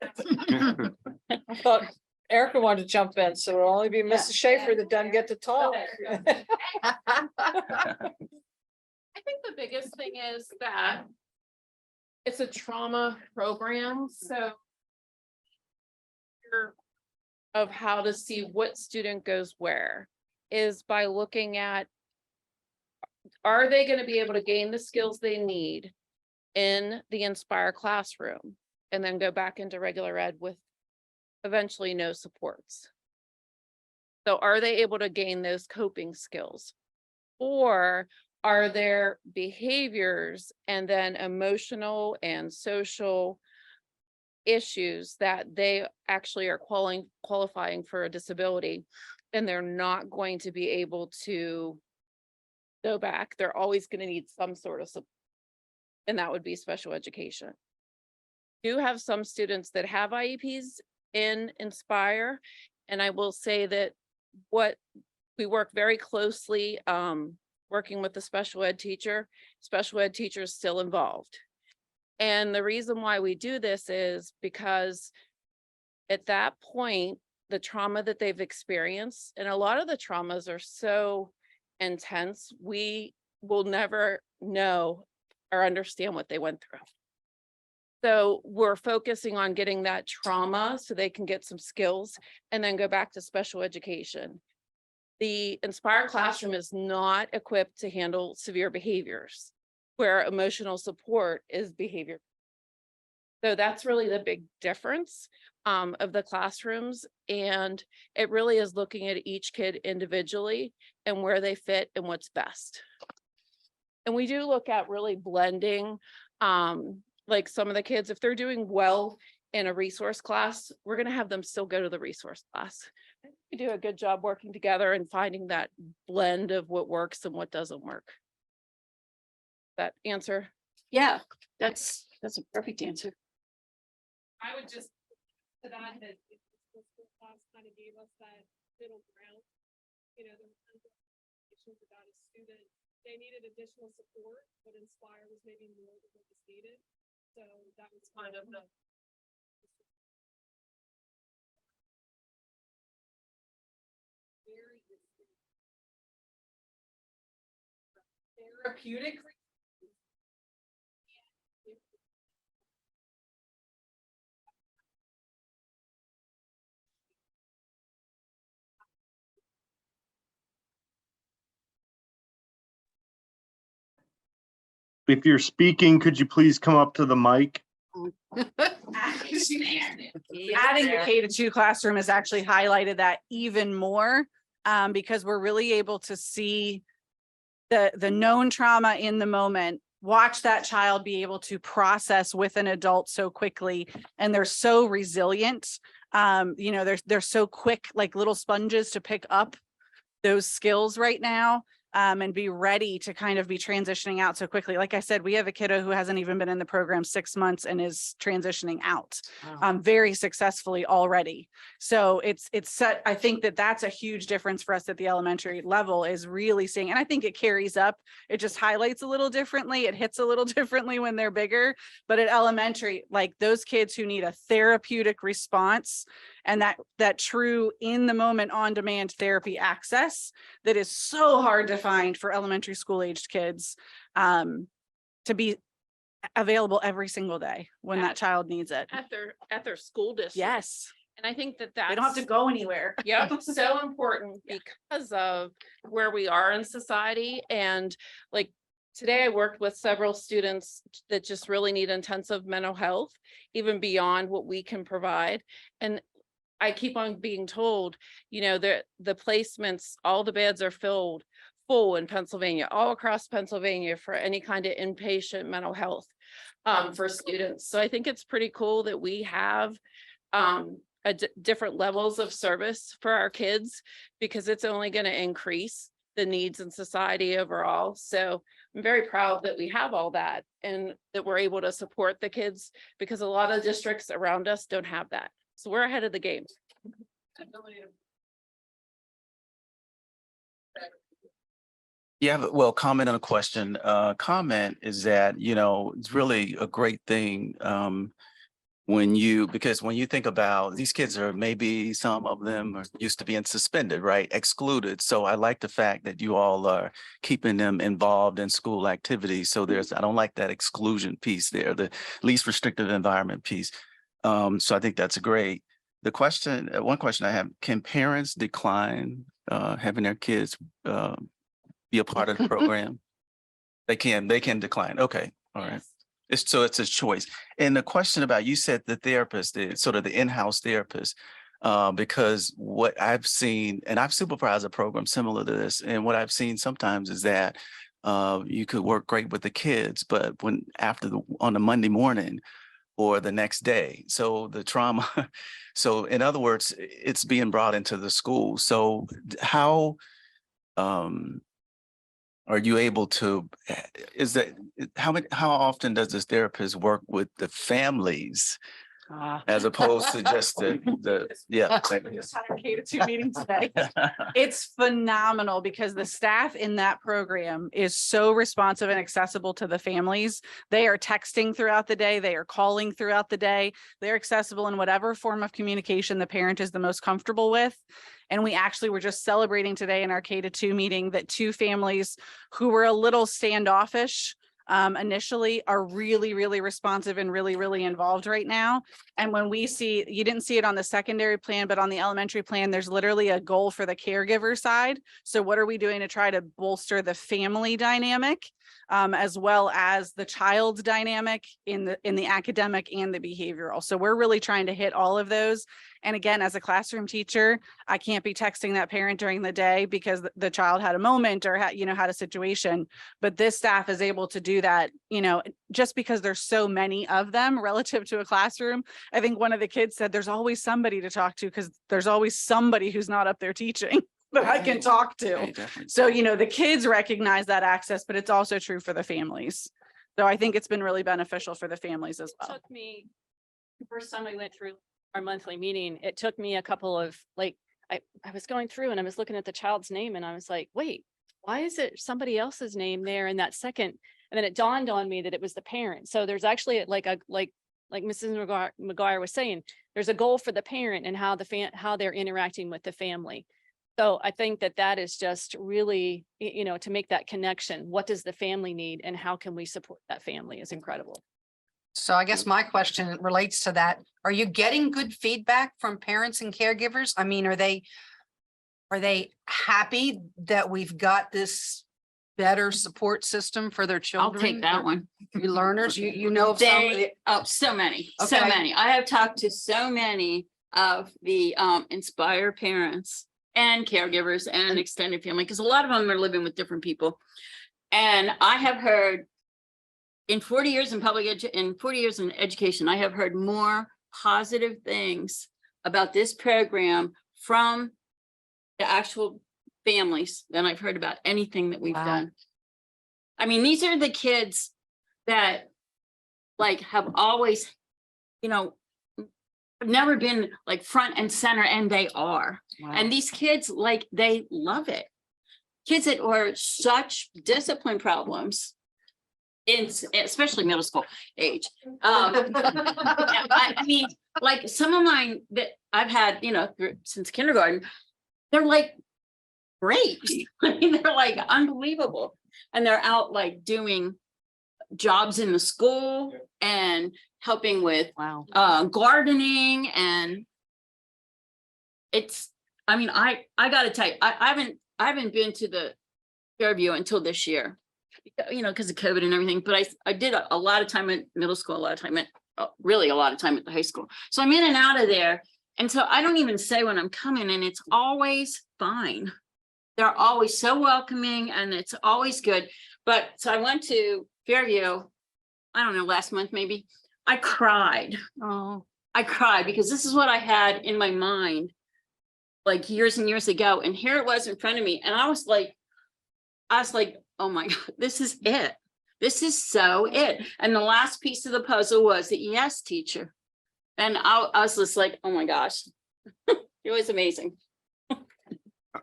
I thought Erica wanted to jump in, so it'll only be Mrs. Schaefer that doesn't get to talk. I think the biggest thing is that it's a trauma program, so of how to see what student goes where is by looking at, are they going to be able to gain the skills they need in the Inspire classroom and then go back into regular ed with eventually no supports? So are they able to gain those coping skills, or are there behaviors and then emotional and social issues that they actually are qualifying for a disability, and they're not going to be able to go back? They're always going to need some sort of support, and that would be special education. We do have some students that have IEPs in Inspire, and I will say that we work very closely working with the special ed teacher. Special ed teacher is still involved. And the reason why we do this is because at that point, the trauma that they've experienced, and a lot of the traumas are so intense, we will never know or understand what they went through. So we're focusing on getting that trauma so they can get some skills and then go back to special education. The Inspire classroom is not equipped to handle severe behaviors, where emotional support is behavior. So that's really the big difference of the classrooms. And it really is looking at each kid individually and where they fit and what's best. And we do look at really blending, like some of the kids, if they're doing well in a resource class, we're going to have them still go to the resource class. We do a good job working together and finding that blend of what works and what doesn't work. That answer? Yeah, that's a perfect answer. I would just to that class kind of gave us that middle ground. You know, there were tons of issues about a student. They needed additional support, but Inspire was maybe more than what was needed. So that was kind of the very good therapeutic. If you're speaking, could you please come up to the mic? Adding the K-2 classroom has actually highlighted that even more, because we're really able to see the known trauma in the moment, watch that child be able to process with an adult so quickly, and they're so resilient. You know, they're so quick, like little sponges to pick up those skills right now. And be ready to kind of be transitioning out so quickly. Like I said, we have a kiddo who hasn't even been in the program 6 months and is transitioning out very successfully already. So it's set. I think that that's a huge difference for us at the elementary level, is really seeing, and I think it carries up. It just highlights a little differently. It hits a little differently when they're bigger, but at elementary, like those kids who need a therapeutic response and that true in the moment on demand therapy access that is so hard to find for elementary school aged kids, to be available every single day when that child needs it. At their school district. Yes, And I think that they don't have to go anywhere. Yep, so important because of where we are in society. And like today I worked with several students that just really need intensive mental health, even beyond what we can provide. And I keep on being told, you know, the placements, all the beds are full in Pennsylvania, all across Pennsylvania for any kind of inpatient mental health for students. So I think it's pretty cool that we have different levels of service for our kids, because it's only going to increase the needs in society overall. So I'm very proud that we have all that and that we're able to support the kids, because a lot of districts around us don't have that. So we're ahead of the game. Yeah, well, comment on a question. Comment is that, you know, it's really a great thing because when you think about these kids, are maybe some of them are used to being suspended, right? Excluded. So I like the fact that you all are keeping them involved in school activities. So I don't like that exclusion piece there, the least restrictive environment piece. So I think that's great. The question, one question I have, can parents decline having their kids be a part of the program? They can decline. Okay. All right. So it's a choice. And the question about, you said the therapist, sort of the in-house therapist, because what I've seen, and I've supervised a program similar to this, and what I've seen sometimes is that you could work great with the kids, but on a Monday morning or the next day, so the trauma, so in other words, it's being brought into the school. So how are you able to, how often does this therapist work with the families as opposed to just yeah. K-2 meeting today. It's phenomenal because the staff in that program is so responsive and accessible to the families. They are texting throughout the day. They are calling throughout the day. They're accessible in whatever form of communication the parent is the most comfortable with. And we actually were just celebrating today in our K-2 meeting that 2 families who were a little standoffish initially are really, really responsive and really, really involved right now. And when we see, you didn't see it on the secondary plan, but on the elementary plan, there's literally a goal for the caregiver side. So what are we doing to try to bolster the family dynamic, as well as the child's dynamic in the academic and the behavioral? So we're really trying to hit all of those. And again, as a classroom teacher, I can't be texting that parent during the day because the child had a moment or had a situation, but this staff is able to do that, just because there's so many of them relative to a classroom. I think one of the kids said there's always somebody to talk to because there's always somebody who's not up there teaching that I can talk to. Right, definitely. So, the kids recognize that access, but it's also true for the families. So I think it's been really beneficial for the families as well. Took me, the first time I went through our monthly meeting, it took me a couple of I was going through and I was looking at the child's name and I was like, wait, why is it somebody else's name there in that second? And then it dawned on me that it was the parent. So there's actually like Mrs. McGuire was saying, there's a goal for the parent and how how they're interacting with the family. So I think that is just really, to make that connection. What does the family need and how can we support that family is incredible. So I guess my question relates to that. Are you getting good feedback from parents and caregivers? I mean, are they happy that we've got this better support system for their I'll children? take that one. You learners, you know of some. So many, Okay. I have talked to so many of the Inspire parents and caregivers and extended family, because a lot of them are living with different people. And I have heard in 40 years in 40 years in education, I have heard more positive things about this program from the actual families than I've heard about anything that we've Wow. done. I mean, these are the kids that have always, never been front and center, and they are. Wow. And these kids, they love it. Kids that are such discipline problems, especially middle school age. I mean, some of mine that I've had, since kindergarten, they're great. I mean, they're unbelievable. And they're out doing jobs in the school and helping with Wow. gardening. And it's, I mean, I gotta tell you, I haven't been to the Fairview until this year, because of COVID and everything, but I did a lot of time at middle school, a lot of time at really a lot of time at the high school. So I'm in and out of there. And so I don't even say when I'm coming, and it's always fine. They're always so welcoming and it's always good. But so I went to Fairview, I don't know, last month, maybe. I cried. Oh. I cried because this is what I had in my mind years and years ago. And here it was in front of me. And I was like, oh my God, this is it. This is so it. And the last piece of the puzzle was the ES teacher. And I was just like, oh my gosh, it was amazing.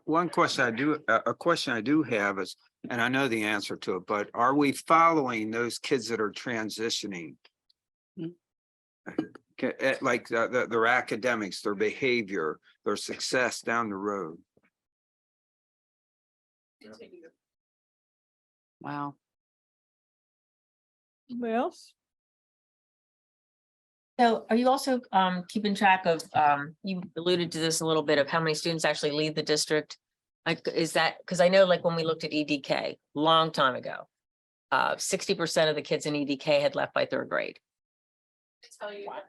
One question I do have is, and I know the answer to it, but are we following those kids that are transitioning? Like their academics, their behavior, their success down the road? Wow. Anybody else? So are you also keeping track of, you alluded to this a little bit, of how many students actually leave the district? Is that, because I know when we looked at EDK long time ago, 60% of the kids in EDK had left by third grade. Tell you what.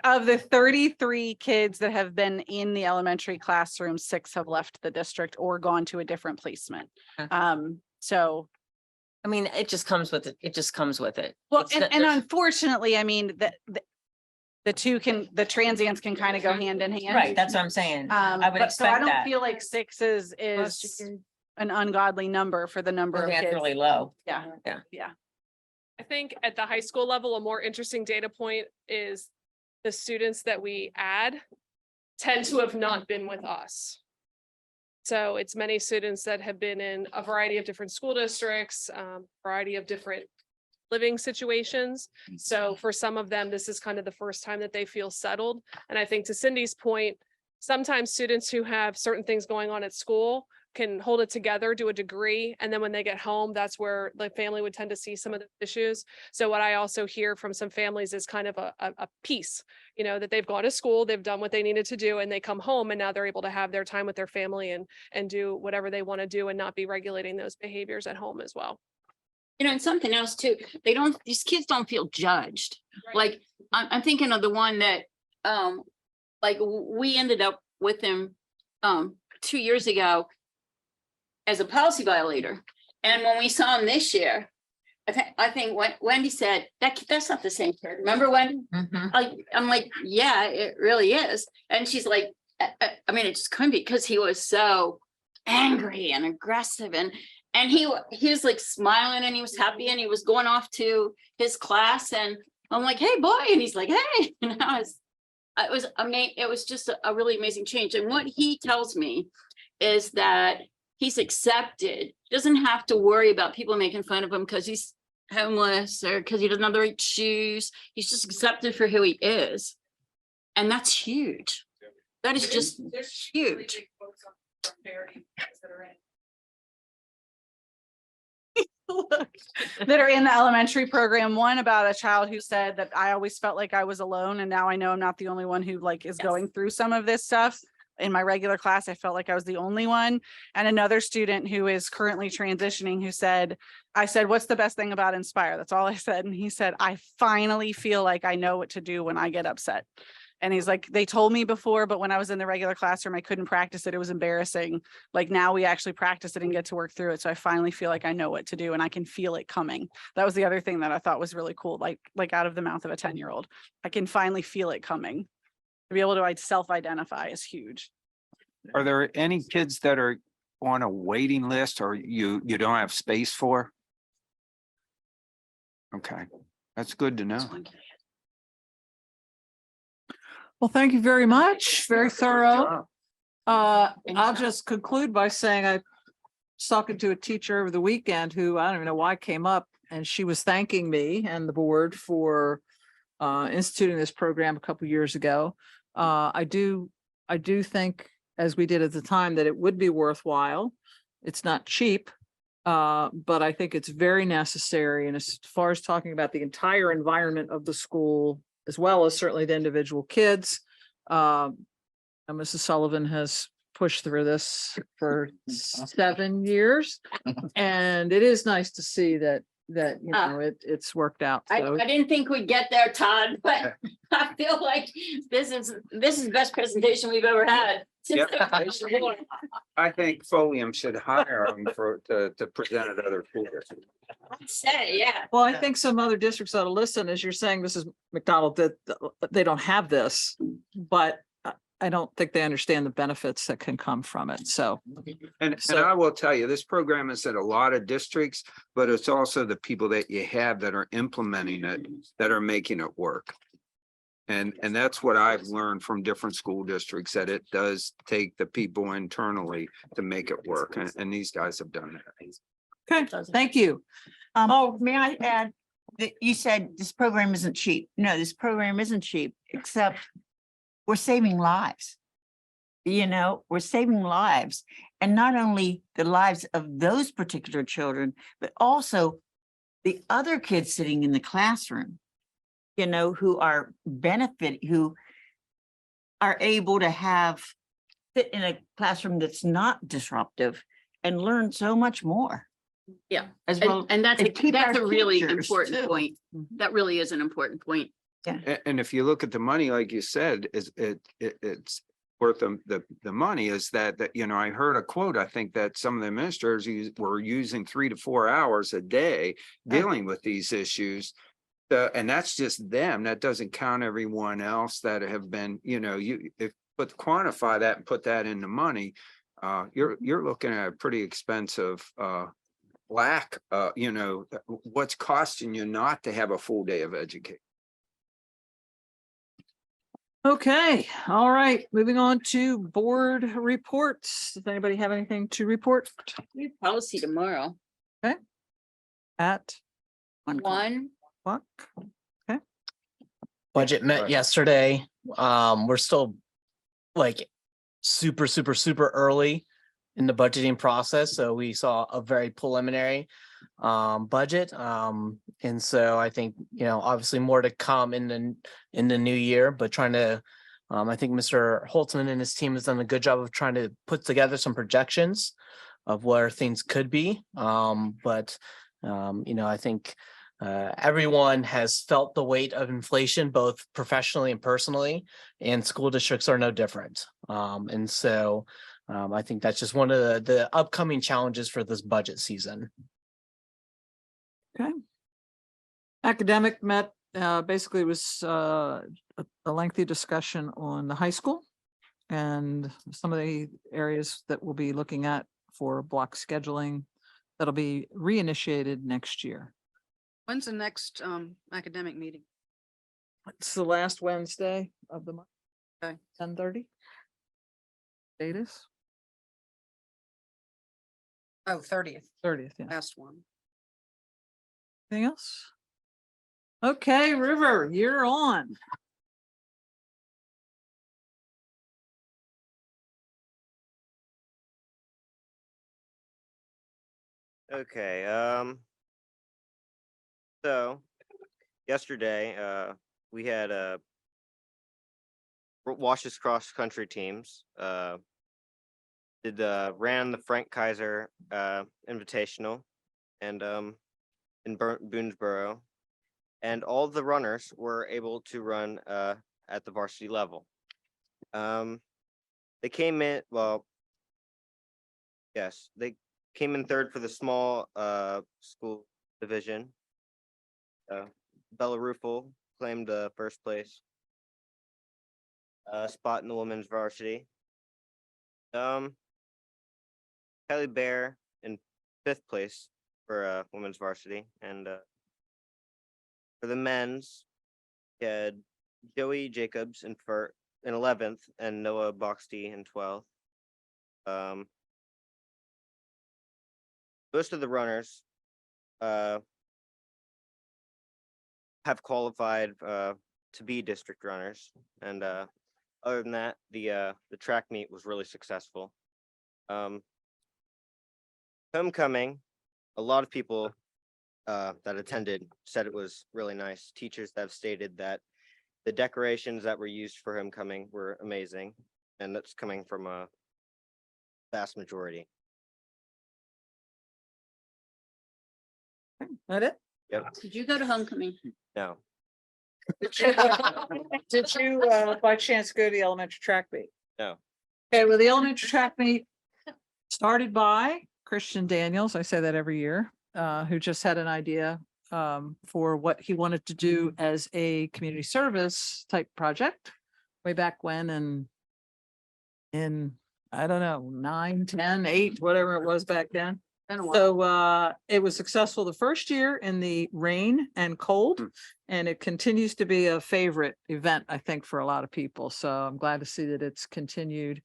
Of the 33 kids that have been in the elementary classroom, 6 have left the district or gone to a different placement. Okay. So. I mean, it just comes with it. It just comes with it. Well, It's and not- there's- unfortunately, I mean, the transients can kind of go hand in hand. Right, that's what I'm saying. I would But so I expect don't that. feel like 6 is an ungodly number for the number I of think that's kids. really low. Yeah. Yeah. Yeah. I think at the high school level, a more interesting data point is the students that we add tend to have not been with us. So it's many students that have been in a variety of different school districts, variety of different living situations. So for some of them, this is kind of the first time that they feel settled. And I think to Cindy's point, sometimes students who have certain things going on at school can hold it together, do a degree, and then when they get home, that's where the family would tend to see some of the issues. So what I also hear from some families is kind of a piece, that they've gone to school, they've done what they needed to do, and they come home and now they're able to have their time with their family and do whatever they want to do and not be regulating those behaviors at home as well. And something else too, these kids don't feel judged. Right. I'm thinking of the one that, we ended up with him 2 years ago as a policy violator. And when we saw him this year, I think Wendy said, that's not the same kid. Remember Wendy? Mhm. I'm like, yeah, it really is. And she's like, I mean, it just couldn't be, because he was so angry and aggressive. And he was like smiling and he was happy and he was going off to his class and I'm like, hey, boy. And he's like, hey, and it was amazing. It was just a really amazing change. And what he tells me is that he's accepted, doesn't have to worry about people making fun of him because he's homeless or because he doesn't have the right shoes. He's just accepted for who he is. And that's huge. That is just huge. That are in the elementary program. One about a child who said that I always felt like I was alone, and now I know I'm not the only one who like is going through some of this stuff. In my regular class, I felt like I was the only one. And another student who is currently transitioning who said, I said, what's the best thing about Inspire? That's all I said. And he said, I finally feel like I know what to do when I get upset. And he's like, they told me before, but when I was in the regular classroom, I couldn't practice it. It was embarrassing. Like now we actually practice it and get to work through it. So I finally feel like I know what to do and I can feel it coming. That was the other thing that I thought was really cool. Like out of the mouth of a 10-year-old, I can finally feel it coming. To be able to self-identify is huge. Are there any kids that are on a waiting list or you don't have space for? Okay, that's good to know. Well, thank you very much. Very thorough. I'll just conclude by saying I was talking to a teacher over the weekend who I don't even know why came up, and she was thanking me and the board for instituting this program a couple years ago. I do think, as we did at the time, that it would be worthwhile. It's not cheap, but I think it's very necessary. And as far as talking about the entire environment of the school, as well as certainly the individual kids, Mrs. Sullivan has pushed through this for 7 years. And it is nice to see that you know it's worked out. So. I didn't think we'd get there, Todd, but I feel like this is the best presentation we've ever had. Yep. I think Folium should hire him to present at other schools. I'd say, yeah. Well, I think some other districts ought to listen, as you're saying, Mrs. McDonald, that they don't have this, but I don't think they understand the benefits that can come from it. So. And I will tell you, this program is at a lot of districts, but it's also the people that you have that are implementing it, that are making it work. And that's what I've learned from different school districts, that it does take the people internally to make it work. And these guys have done that. Okay, thank you. Oh, may I add that you said this program isn't cheap? No, this program isn't cheap, except we're saving lives. You know, we're saving lives, and not only the lives of those particular children, but also the other kids sitting in the classroom, you know, who are who are able to sit in a classroom that's not disruptive and learn so much more. Yeah, as well. and that's keep our a really teachers, important too. point. That really is an important point. And if you look at the money, like you said, it's worth the money. Is that you know, I heard a quote. I think that some of the administrators were using 3 to 4 hours a day dealing with these issues. And that's just them. That doesn't count everyone else that have been, you know, but quantify that and put that into money. You're looking at a pretty expensive you know, what's costing you not to have a full day of education. Okay, all right, moving on to board reports. Does anybody have anything to report? We have policy tomorrow. At 1 o'clock? Okay. Budget met yesterday. We're still like super early in the budgeting process. So we saw a very preliminary budget. And so I think, you know, obviously more to come in the new year, but trying to, I think Mr. Holtzman and his team has done a good job of trying to put together some projections of where things could be. But you know, I think everyone has felt the weight of inflation, both professionally and personally, and school districts are no different. And so I think that's just one of the upcoming challenges for this budget season. Okay. Academic met, basically was a lengthy discussion on the high school and some of the areas that we'll be looking at for block scheduling that'll be reinitiated next year. When's the next academic meeting? It's the last Wednesday of the month. Okay. 10:30. Date is Oh, 30th, 30th, yeah. last one. Anything else? Okay, River, you're on. Okay, so yesterday, we had Wash's cross country teams, ran the Frank Kaiser Invitational and in Boonesboro, and all the runners were able to run at the varsity level. They came in, well, yes, they came in third for the small school division. Bella Rufel claimed first place spot in the women's varsity. Kelly Bear in fifth place for women's varsity, and for the men's, we had Joey Jacobs in 11th and Noah Boxty in 12th. Most of the runners have qualified to be district runners, and other than that, the track meet was really successful. Homecoming, a lot of people that attended said it was really nice. Teachers have stated that the decorations that were used for homecoming were amazing, and that's coming from a vast majority. That it? Yep. Did you go to homecoming? No. Did you by chance go to the elementary track meet? No. Okay, well, the elementary track meet started by Christian Daniels. I say that every year, who just had an idea for what he wanted to do as a community service type project way back when, and in, I don't know, 9, 10, 8, whatever it was back then. So it was successful the first year in the rain and cold, and it continues to be a favorite event, I think, for a lot of people. So I'm glad to see that it's continued.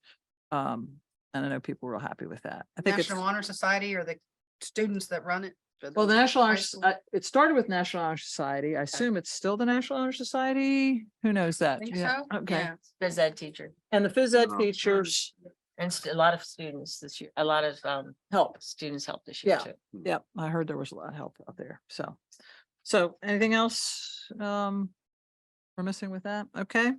And I know people were real happy with that. I think it's, National Honor Society or the students that run it? well, the National Honor, high school? it started with National Honor Society. I assume it's still the National Honor Society. Who knows that? Think Yeah, so? okay. Yeah. Phys ed teacher And the phys ed Oh. teachers and a lot of students this year, a lot of help. students helped this year Yeah. too. Yep, I heard there was a lot of help out there. So anything else we're missing with that? Okay.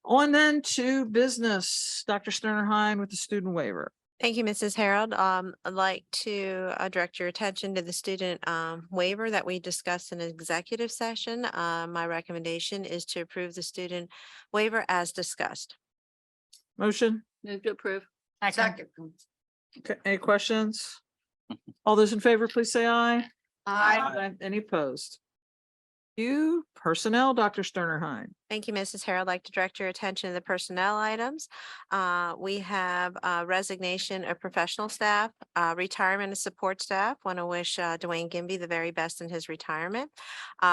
On then to business, Dr. Sternerheim with the student waiver. Thank you, Mrs. Harold. I'd like to direct your attention to the student waiver that we discussed in executive session. My recommendation is to approve the student waiver as discussed. Motion? Move to approve. Second. Okay, any questions? All those in favor, please say aye. Aye. Any opposed? You, personnel, Dr. Sternerheim. Thank you, Mrs. Harold. I'd like to direct your attention to the personnel items. We have resignation of professional staff, retirement of support staff. Want to wish Dwayne Gimby the very best in his retirement.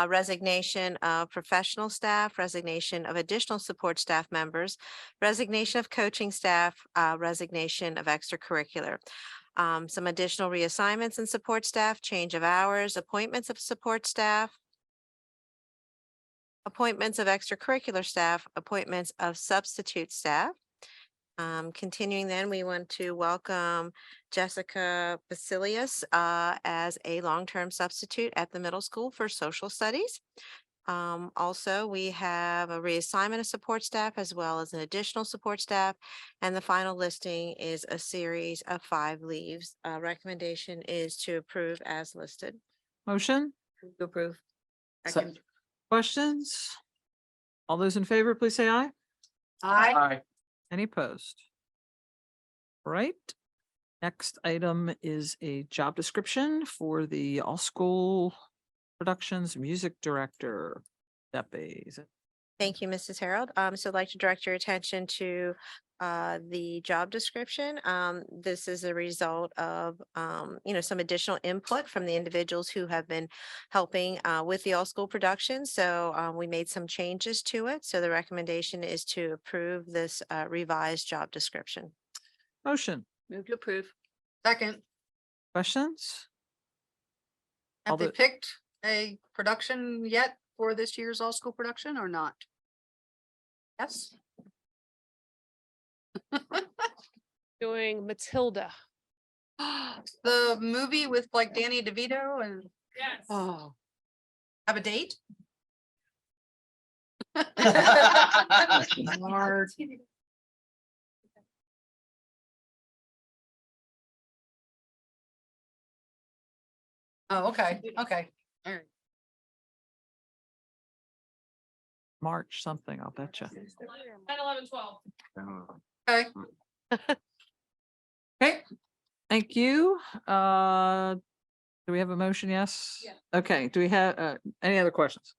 Resignation of professional staff, resignation of additional support staff members, resignation of coaching staff, resignation of extracurricular. Some additional reassignments and support staff, change of hours, appointments of support staff, appointments of extracurricular staff, appointments of substitute staff. Continuing then, we want to welcome Jessica Basilius as a long-term substitute at the middle school for social studies. Also, we have a reassignment of support staff as well as an additional support staff. And the final listing is a series of 5 leaves. Recommendation is to approve as listed. Motion? To approve. Second. Questions? All those in favor, please say aye. Aye. Any opposed? Right. Next item is a job description for the all-school productions music director. Debbie, is it? Thank you, Mrs. Harold. So I'd like to direct your attention to the job description. This is a result of, some additional input from the individuals who have been helping with the all-school production. So we made some changes to it. So the recommendation is to approve this revised job description. Motion, Move to approve. Second, questions? have they Although- picked a production yet for this year's all-school production or not? Yes. Doing Matilda. The movie with like Danny DeVito and, Yes. oh, have a date? Lord. Oh, okay, okay. All right. March something, I'll bet you. 10, 11, 12. Okay. Okay, thank you. Do we have a motion? Yes? Yeah. Okay, do we have any other questions?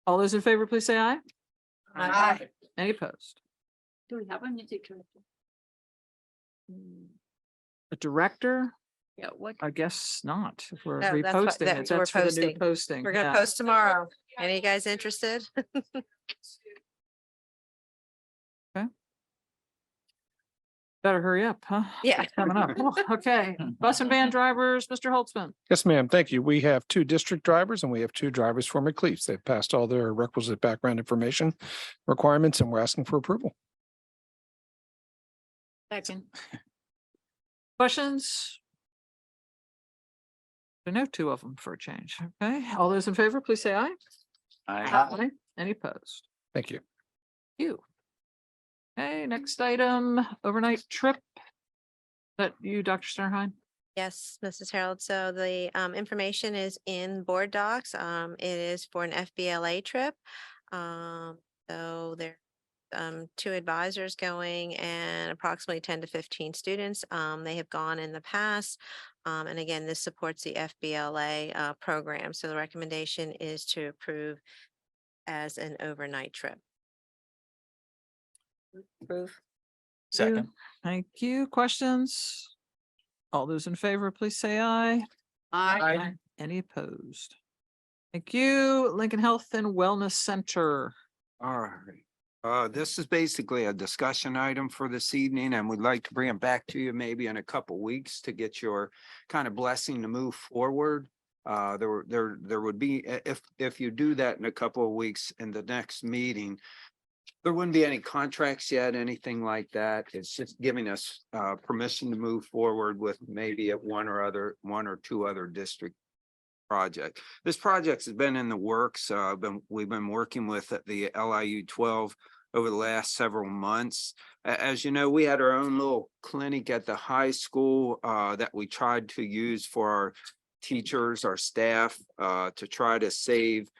All those in favor, please say aye. Aye. Any opposed? Do we have a music director? A director? Yeah, what? I guess not. If we're No, that's what- reposting it. that's what we're That's for the new posting. posting. We're gonna yeah. post tomorrow. Any of you guys interested? Better hurry up, huh? Yeah. Coming up. Oh, okay, bus and van drivers, Mr. Holtzman. Yes, ma'am. Thank you. We have 2 district drivers and we have 2 drivers for McLeese. They've passed all their requisite background information requirements and we're asking for approval. Second. Questions? I know 2 of them for a change. Okay, all those in favor, please say aye. Aye. Any opposed? Thank you. You. Okay, next item, overnight trip. That you, Dr. Sternheim? Yes, Mrs. Harold. So the information is in board docs. It is for an FBLA trip. So there 2 advisors going and approximately 10 to 15 students. They have gone in the past. And again, this supports the FBLA program. So the recommendation is to approve as an overnight trip. Approve. Second. Thank you. Questions? All those in favor, please say aye. Aye. Any opposed? Thank you. Lincoln Health and Wellness Center. All right. This is basically a discussion item for this evening, and we'd like to bring it back to you maybe in a couple weeks to get your kind of blessing to move forward. There would be, if you do that in a couple of weeks in the next meeting, there wouldn't be any contracts yet, anything like that. It's just giving us permission to move forward with maybe one or two other district project. This project has been in the works. We've been working with the LIU 12 over the last several months. As you know, we had our own little clinic at the high school that we tried to use for our teachers, our staff, to try to save.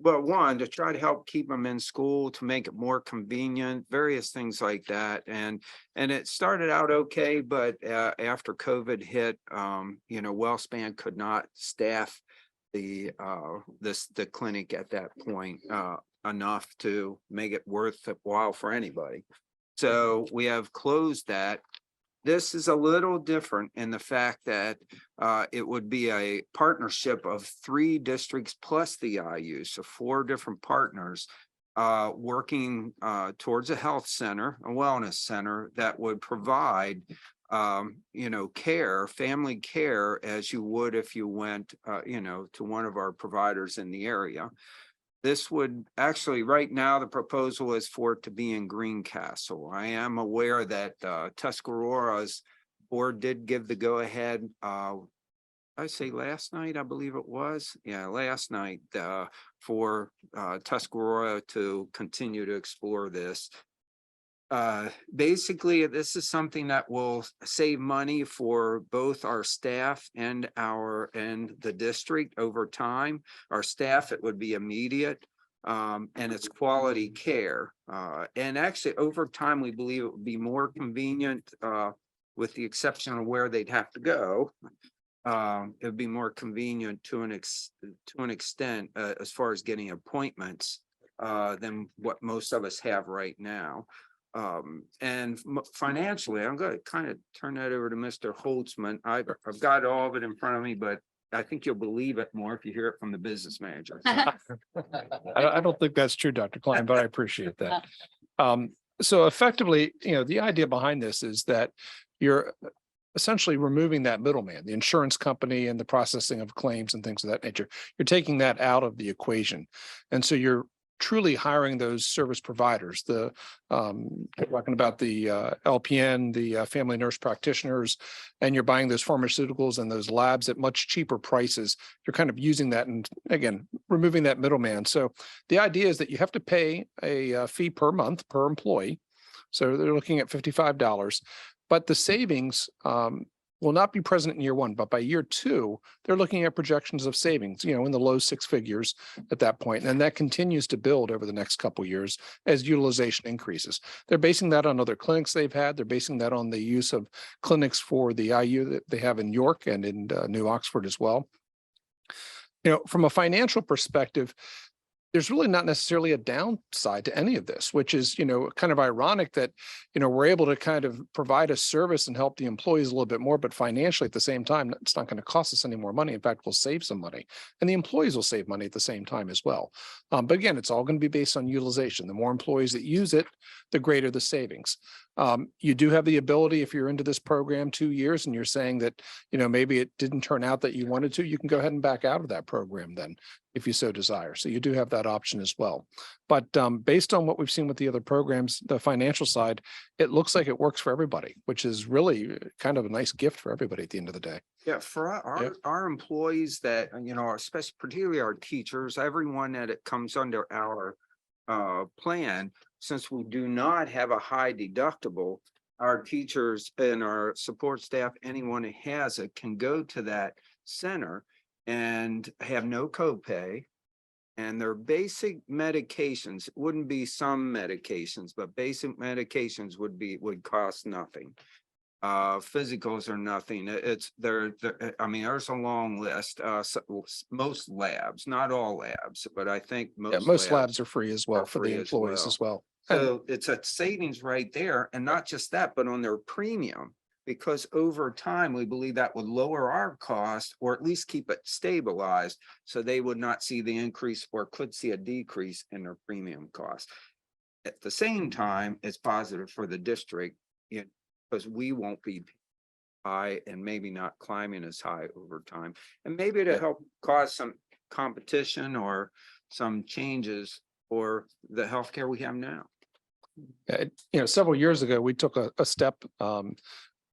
Well, one, to try to help keep them in school, to make it more convenient, various things like that. And it started out okay, but after COVID hit, WellSpan could not staff the clinic at that point enough to make it worthwhile for anybody. So we have closed that. This is a little different in the fact that it would be a partnership of 3 districts plus the IU, so 4 different partners working towards a health center, a wellness center that would provide care, family care, as you would if you went to one of our providers in the area. This would actually, right now, the proposal is for it to be in Greencastle. I am aware that Tuscarora's board did give the go-ahead. I say last night, I believe it was. Yeah, last night for Tuscarora to continue to explore this. Basically, this is something that will save money for both our staff and the district over time. Our staff, it would be immediate, and it's quality care. And actually, over time, we believe it would be more convenient, with the exception of where they'd have to go. It would be more convenient to an extent as far as getting appointments. than what most of us have right now. And financially, I'm going to kind of turn that over to Mr. Holtzman. I've got all of it in front of me, but I think you'll believe it more if you hear it from the business manager. I don't think that's true, Dr. Klein, but I appreciate that. So effectively, the idea behind this is that you're essentially removing that middleman, the insurance company and the processing of claims and things of that nature. You're taking that out of the equation. And so you're truly hiring those service providers, talking about the LPN, the family nurse practitioners, and you're buying those pharmaceuticals and those labs at much cheaper prices. You're kind of using that and again, removing that middleman. So the idea is that you have to pay a fee per month per employee. So they're looking at $55, but the savings will not be present in year one, but by year two, they're looking at projections of savings, in the low six figures at that point. And that continues to build over the next couple of years as utilization increases. They're basing that on other clinics they've had. They're basing that on the use of clinics for the IU that they have in York and in New Oxford as well. From a financial perspective, there's really not necessarily a downside to any of this, which is, kind of ironic that, we're able to kind of provide a service and help the employees a little bit more, but financially at the same time, it's not going to cost us any more money. In fact, we'll save some money and the employees will save money at the same time as well. But again, it's all going to be based on utilization. The more employees that use it, the greater the savings. You do have the ability, if you're into this program 2 years and you're saying that, maybe it didn't turn out that you wanted to, you can go ahead and back out of that program then, if you so desire. So you do have that option as well. But based on what we've seen with the other programs, the financial side, it looks like it works for everybody, which is really kind of a nice gift for everybody at the end of the day. Yeah, for our employees that, especially particularly our teachers, everyone that it comes under our plan, since we do not have a high deductible, our teachers and our support staff, anyone who has it can go to that center and have no copay. And their basic medications, it wouldn't be some medications, but basic medications would cost nothing. Physicals are nothing. It's there. I mean, there's a long list. Most labs, not all labs, but I think Most labs are free as well for the employees as well. So it's a savings right there. And not just that, but on their premium, because over time, we believe that would lower our cost or at least keep it stabilized. So they would not see the increase or could see a decrease in their premium cost. At the same time, it's positive for the district because we won't be high and maybe not climbing as high over time. And maybe to help cause some competition or some changes for the healthcare we have now. Several years ago, we took a step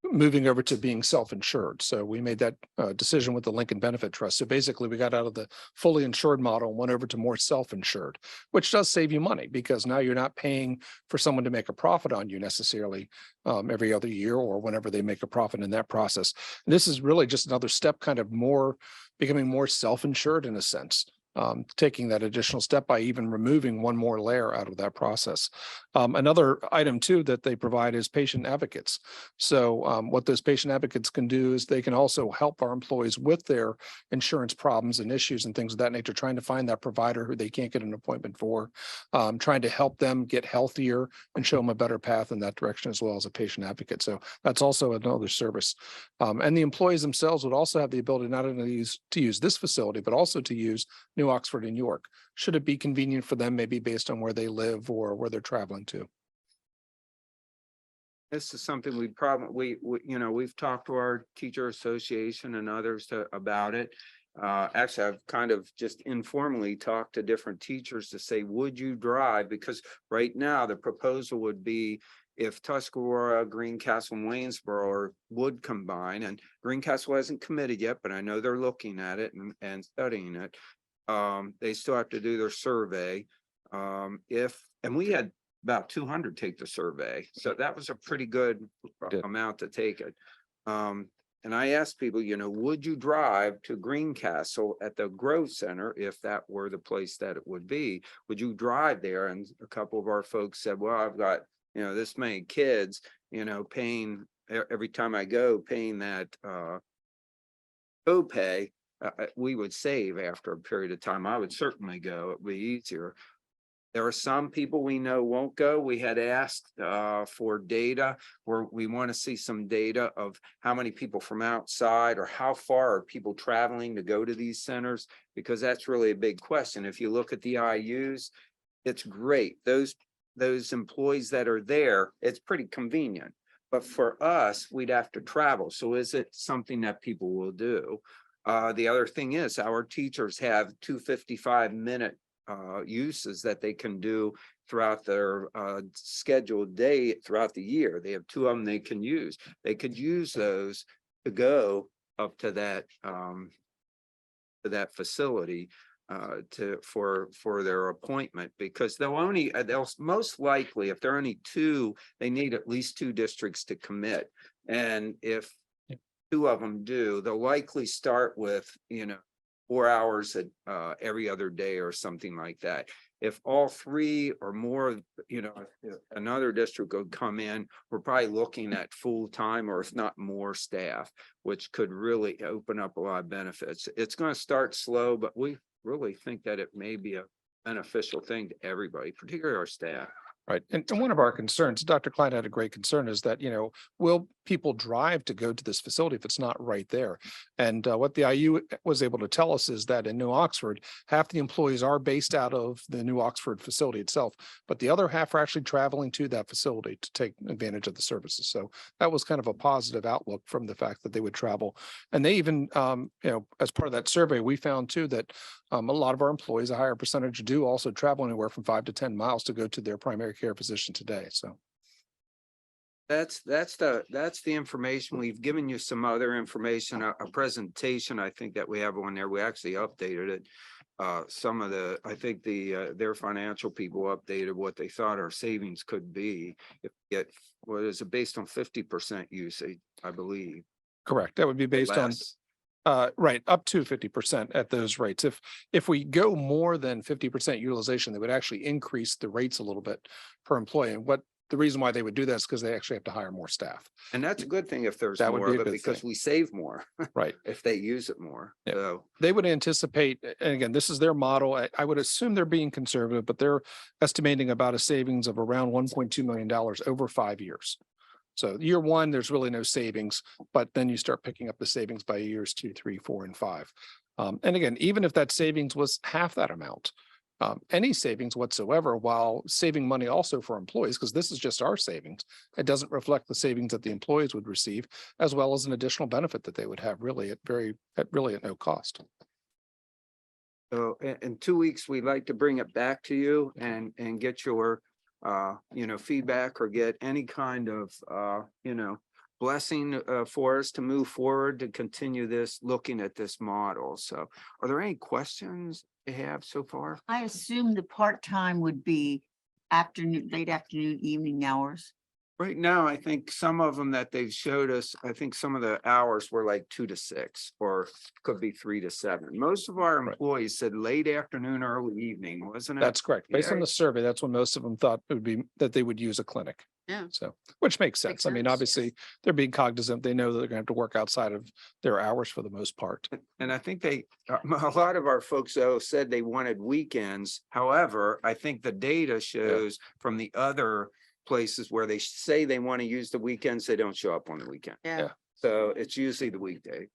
moving over to being self-insured. So we made that decision with the Lincoln Benefit Trust. So basically we got out of the fully insured model and went over to more self-insured, which does save you money because now you're not paying for someone to make a profit on you necessarily every other year or whenever they make a profit in that process. And this is really just another step, kind of becoming more self-insured in a sense. Taking that additional step by even removing one more layer out of that process. Another item too that they provide is patient advocates. So what those patient advocates can do is they can also help our employees with their insurance problems and issues and things of that nature, trying to find that provider who they can't get an appointment for, trying to help them get healthier and show them a better path in that direction as well as a patient advocate. So that's also another service. And the employees themselves would also have the ability not only to use this facility, but also to use New Oxford and York, should it be convenient for them, maybe based on where they live or where they're traveling to. This is something we've talked to our teacher association and others about it. Actually, I've kind of just informally talked to different teachers to say, would you drive? Because right now the proposal would be if Tuscarora, Greencastle, and Waynesboro would combine, and Greencastle hasn't committed yet, but I know they're looking at it and studying it. They still have to do their survey. And we had about 200 take the survey. So that was a pretty good amount to take it. And I asked people, would you drive to Greencastle at the Grove Center if that were the place that it would be? Would you drive there? And a couple of our folks said, well, I've got, this many kids, paying every time I go, paying that copay. We would save after a period of time. I would certainly go. It'd be easier. There are some people we know won't go. We had asked for data, where we want to see some data of how many people from outside or how far are people traveling to go to these centers, because that's really a big question. If you look at the IUs, it's great. Those employees that are there, it's pretty convenient. But for us, we'd have to travel. So is it something that people will do? The other thing is our teachers have 255-minute uses that they can do throughout their scheduled day throughout the year. They have 2 of them they can use. They could use those to go up to that facility for their appointment, because they'll most likely, if there are only 2, they need at least 2 districts to commit. And if 2 of them do, they'll likely start with, 4 hours at every other day or something like that. If all 3 or more, another district would come in, we're probably looking at full time, or if not more staff, which could really open up a lot of benefits. It's going to start slow, but we really think that it may be a beneficial thing to everybody, particularly our staff. Right. And one of our concerns, Dr. Klein had a great concern, is that, will people drive to go to this facility if it's not right there? And what the IU was able to tell us is that in New Oxford, half the employees are based out of the New Oxford facility itself, but the other half are actually traveling to that facility to take advantage of the services. So that was kind of a positive outlook from the fact that they would travel. And they even, as part of that survey, we found too that a lot of our employees, a higher percentage, do also travel anywhere from 5 to 10 miles to go to their primary care physician today. So That's the information. We've given you some other information, a presentation, I think, that we have on there. We actually updated it. I think their financial people updated what they thought our savings could be. What is it, based on 50% usage, I believe. correct. That would be based on right, up to 50% at those rates. If we go more than 50% utilization, they would actually increase the rates a little bit per employee. And the reason why they would do that is because they actually have to hire more staff. And that's a good thing if there's That would more be a of it, good because thing. we save more. Right. If they use it more. Yeah. So They would anticipate, and again, this is their model. I would assume they're being conservative, but they're estimating about a savings of around $1.2 million over 5 years. So year 1, there's really no savings, but then you start picking up the savings by years 2, 3, 4, and 5. And again, even if that savings was half that amount, any savings whatsoever, while saving money also for employees, because this is just our savings, it doesn't reflect the savings that the employees would receive, as well as an additional benefit that they would have really at no cost. So in 2 weeks, we'd like to bring it back to you and get your feedback, or get any kind of blessing for us to move forward to continue this, looking at this model. So are there any questions you have so far? I assume the part-time would be late afternoon, evening hours. Right now, I think some of them that they've showed us, I think some of the hours were like 2 to 6, or could be 3 to 7. Most of our employees said late afternoon, early evening, wasn't it? That's correct. Based on Yeah. the survey, that's when most of them thought it would be that they would use a clinic. Yeah. So, which makes sense. Makes I mean, sense. obviously, they're being cognizant. They know that they're going to have to work outside of their hours for the most part. And I think a lot of our folks though said they wanted weekends. However, I think the data shows from the other places where they say they want to use the weekends, they don't show up on the weekend. Yeah. So it's usually the weekday.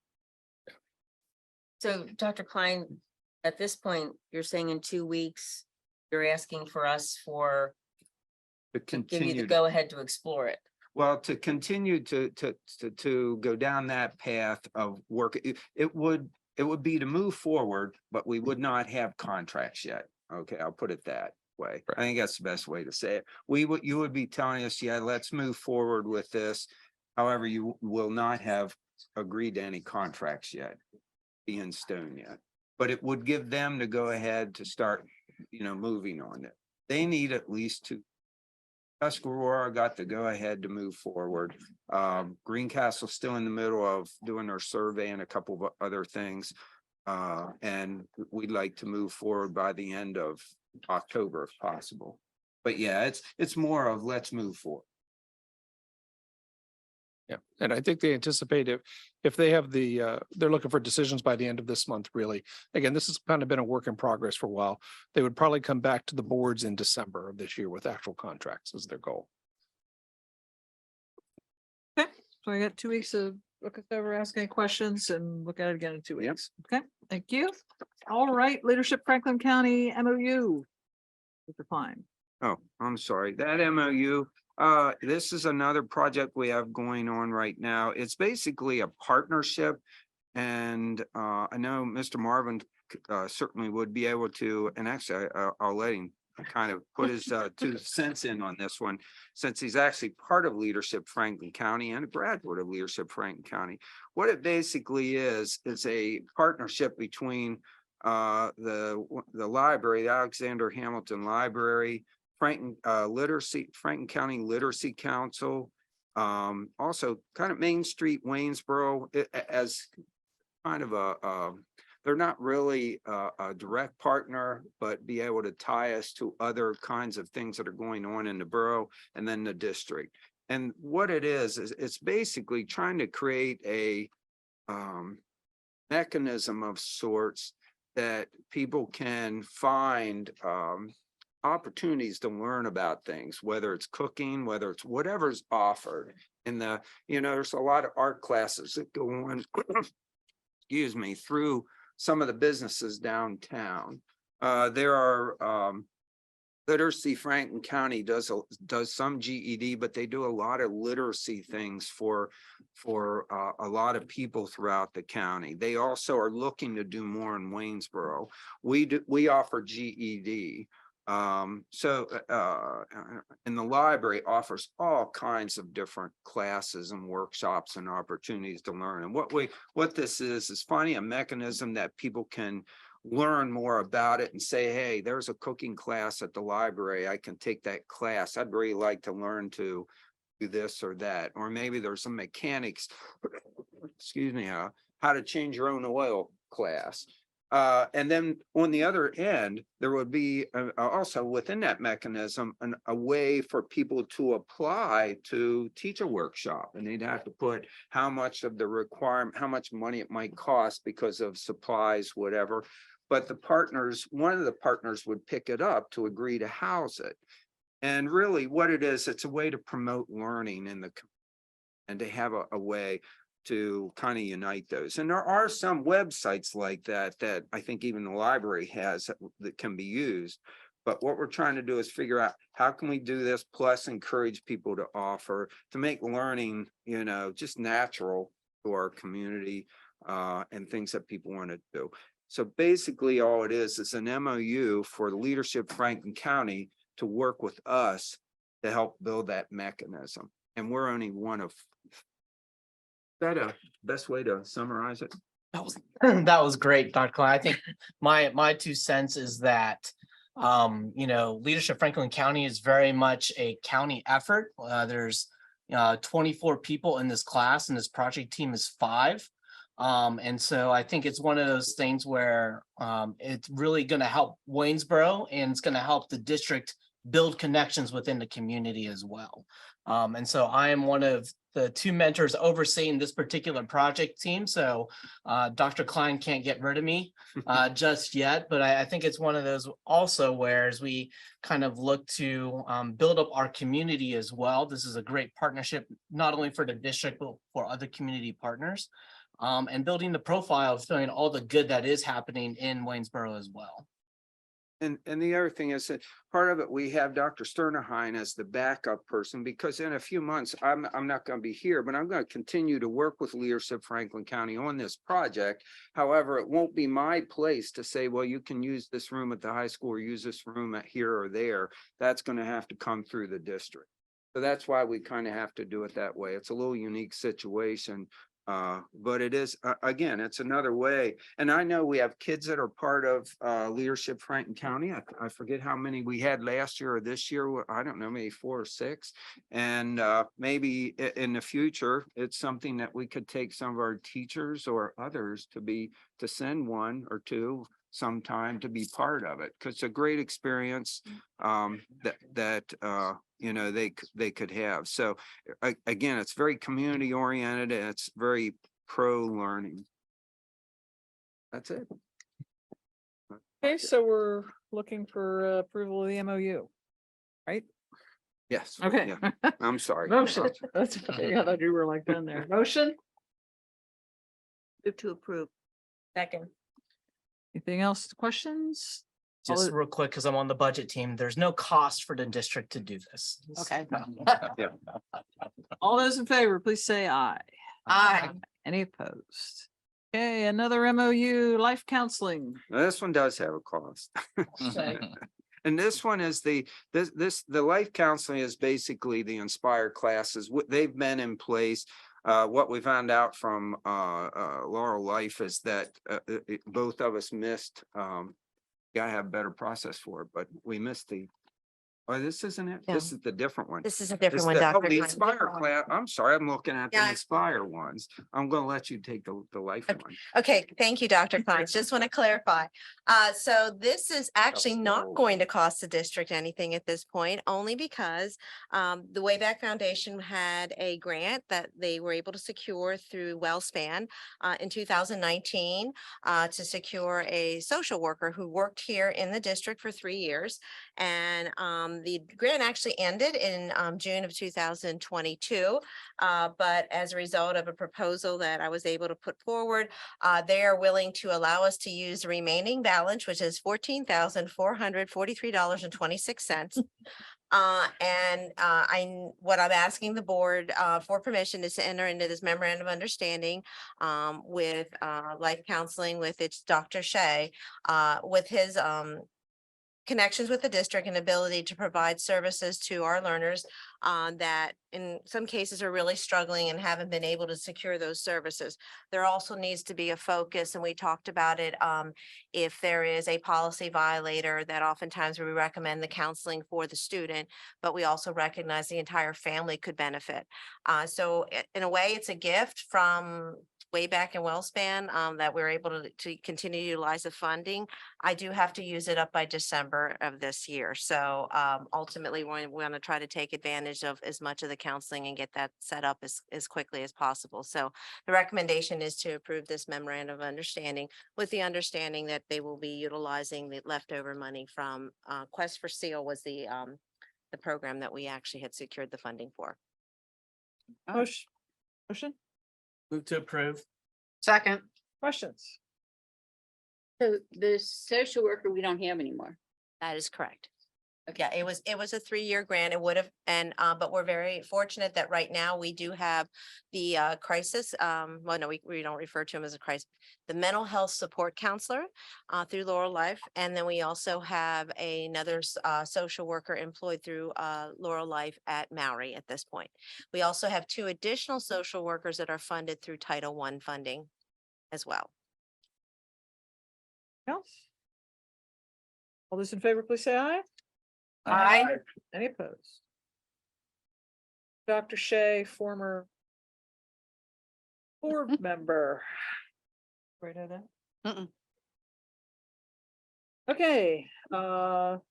So Dr. Klein, at this point, you're saying in 2 weeks, you're asking for us To give you the continue, go ahead to explore it. well, to continue to go down that path of work, it would be to move forward, but we would not have contracts yet. Okay, I'll put it that way. I think that's the best way to say it. You would be telling us, yeah, let's move forward with this. However, you will not have agreed to any contracts yet, be in stone yet. But it would give them to go ahead to start, moving on it. They need at least 2. Tuscarora got the go ahead to move forward. Greencastle's still in the middle of doing their survey and a couple of other things. And we'd like to move forward by the end of October if possible. But yeah, it's more of let's move forward. Yeah, and I think they anticipate if they have they're looking for decisions by the end of this month, really. Again, this has kind of been a work in progress for a while. They would probably come back to the boards in December of this year with actual contracts as their goal. Okay, so I got 2 weeks to look it over, ask any questions and look at it again in 2 weeks. Okay, thank you. All right, Leadership Franklin County MOU. Mr. Klein. Oh, I'm sorry. That MOU, this is another project we have going on right now. It's basically a partnership. And I know Mr. Marvin certainly would be able to, and actually I'll let him kind of put his 2 cents in on this one, since he's actually part of Leadership Franklin County and a graduate of Leadership Franklin County. What it basically is a partnership between the library, the Alexander Hamilton Library, Franklin County Literacy Council, also kind of Main Street, Waynesboro, as kind of they're not really a direct partner, but be able to tie us to other kinds of things that are going on in the borough and then the district. And what it is it's basically trying to create a mechanism of sorts that people can find opportunities to learn about things, whether it's cooking, whether it's whatever's offered in the, there's a lot of art classes that go on, excuse me, through some of the businesses downtown. There are Literacy Franklin County does some GED, but they do a lot of literacy things for a lot of people throughout the county. They also are looking to do more in Waynesboro. We offer GED. And the library offers all kinds of different classes and workshops and opportunities to learn. And what this is finding a mechanism that people can learn more about it and say, hey, there's a cooking class at the library. I can take that class. I'd really like to learn to do this or that. Or maybe there's some mechanics, excuse me, how to change your own oil class. And then on the other end, there would be also within that mechanism a way for people to apply to teach a workshop, and they'd have to put how much of the requirement, how much money it might cost because of supplies, whatever. But the partners, one of the partners would pick it up to agree to house it. And really what it is, it's a way to promote learning in the and to have a way to kind of unite those. And there are some websites like that I think even the library has that can be used. But what we're trying to do is figure out how can we do this, plus encourage people to offer, to make learning, just natural to our community and things that people want to do. So basically all it is an MOU for the Leadership Franklin County to work with us to help build that mechanism. And we're only one of that a best way to summarize it? That was great, Dr. Klein. I think my 2 cents is that Leadership Franklin County is very much a county effort. There's 24 people in this class, and this project team is 5. And so I think it's one of those things where it's really going to help Waynesboro, and it's going to help the district build connections within the community as well. And so I am one of the 2 mentors overseeing this particular project team. So Dr. Klein can't get rid of me just yet, but I think it's one of those also where as we kind of look to build up our community as well. This is a great partnership, not only for the district, but for other community partners, and building the profile of showing all the good that is happening in Waynesboro as well. And the other thing is that part of it, we have Dr. Sterneheim as the backup person, because in a few months, I'm not going to be here, but I'm going to continue to work with Leadership Franklin County on this project. However, it won't be my place to say, well, you can use this room at the high school or use this room at here or there. That's going to have to come through the district. So that's why we kind of have to do it that way. It's a little unique situation. But it is, again, it's another way. And I know we have kids that are part of Leadership Franklin County. I forget how many we had last year or this year. I don't know, maybe 4 or 6. And maybe in the future, it's something that we could take some of our teachers or others to send 1 or 2 sometime to be part of it, because it's a great experience that you know, they could have. So again, it's very community oriented. And it's very pro learning. That's it. Okay, so we're looking for approval of the MOU, right? Yes. Okay. yeah. I'm sorry. Motion. That's okay. I thought you were like done there. Motion? Move to approve. Second. Anything else? Questions? All Just the- real quick, because I'm on the budget team, there's no cost for the district to do this. Okay. All those in favor, please say aye. Aye. Any opposed? Okay, another MOU, life counseling. Now, this one does have a cost. And this one is the life counseling is basically the Inspire classes. They've been in place. What we found out from Laurel Life is that both of us missed. Gotta have a better process for it, but we missed the. Oh, this isn't it. Yeah. This is the different one. This is a different It's one, the- Dr. the Klein. Inspire class. I'm sorry, I'm looking at the Yeah. Inspire ones. I'm gonna let you take the life one. Okay, thank you, Dr. Klein. Just want to clarify. So this is actually not going to cost the district anything at this point, only because the Wayback Foundation had a grant that they were able to secure through WellSpan in 2019 to secure a social worker who worked here in the district for 3 years. And the grant actually ended in June of 2022. But as a result of a proposal that I was able to put forward, they are willing to allow us to use the remaining balance, which is $14,443.26. What I'm asking the board for permission is to enter into this memorandum of understanding with Life Counseling with its Dr. Shea, with his connections with the district and ability to provide services to our learners that in some cases are really struggling and haven't been able to secure those services. There also needs to be a focus, and we talked about it, if there is a policy violator, that oftentimes we recommend the counseling for the student, but we also recognize the entire family could benefit. So in a way, it's a gift from Wayback and WellSpan that we're able to continue to utilize the funding. I do have to use it up by December of this year. So ultimately, we want to try to take advantage of as much of the counseling and get that set up as quickly as possible. So the recommendation is to approve this memorandum of understanding with the understanding that they will be utilizing the leftover money from Quest for Seal was the program that we actually had secured the funding for. Motion? Motion? Move to approve. Second. Questions? So the social worker, we don't have anymore. That is correct. Yeah, it was a 3-year grant. It would have, and but we're very fortunate that right now we do have the crisis. Well, no, we don't refer to him as a crisis. The mental health support counselor through Laurel Life, and then we also have another social worker employed through Laurel Life at Maori at this point. We also have 2 additional social workers that are funded through Title I funding as well. Else? All those in favor, please say aye. Aye. Any opposed? Dr. Shea, former board member. Right know that? Mm-mm. Okay, now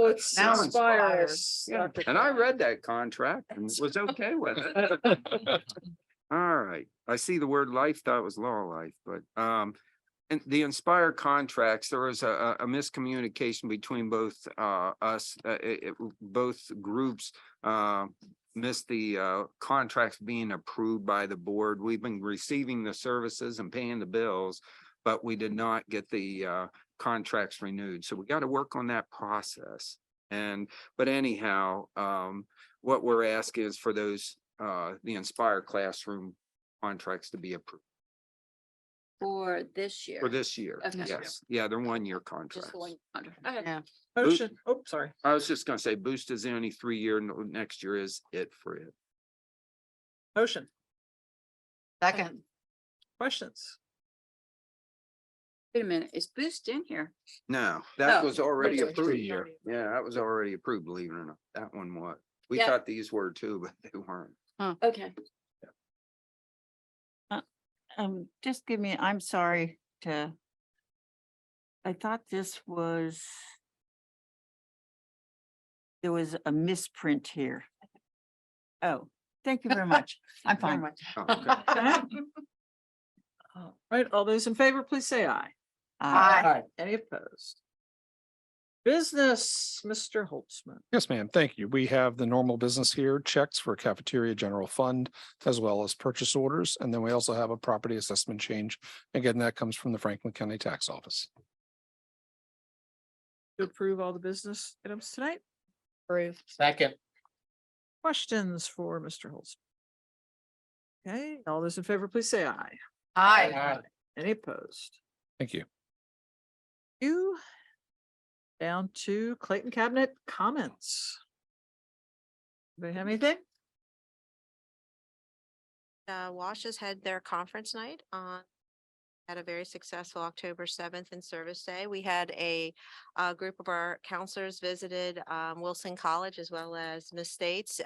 it's Now Inspires. Yeah, Dr. and I Klein. read that contract and was okay with it. All right, I see the word life, thought it was Laurel Life, but and the Inspire contracts, there was a miscommunication between both us, both groups missed the contracts being approved by the board. We've been receiving the services and paying the bills, but we did not get the contracts renewed. So we got to work on that process. But anyhow, what we're asking is for those the Inspire classroom contracts to be approved For this year. for this year. Okay. Yes, yeah, they're 1-year contracts. Just the one contract. Okay. Yeah. Motion, oh, sorry. I was just gonna say Boost is the only 3-year, next year is it for it. Motion, Second. questions? Wait a minute, is Boost in here? No, that Oh, was already that's a approved. 3-year. Yeah, that was already approved, believe it or not. That one was. We Yeah. thought these were too, but they weren't. Okay. Just give me, I'm sorry to. I thought this was There was a misprint here. Oh, thank you very much. I'm fine. All right, all those in favor, please say aye. Aye. Any opposed? Business, Mr. Holtzman. Yes, ma'am. Thank you. We have the normal business here, checks for cafeteria general fund, as well as purchase orders. And then we also have a property assessment change. Again, that comes from the Franklin County Tax Office. To approve all the business items tonight. Approve. Second. Questions for Mr. Holtzman? Okay, all those in favor, please say aye. Aye. Any opposed? Thank you. You. Down to Clayton Cabinet comments. Anybody have anything? Wash has had their conference night on, had a very successful October 7th in Service Day. We had a group of our counselors visited Wilson College as well as Miss States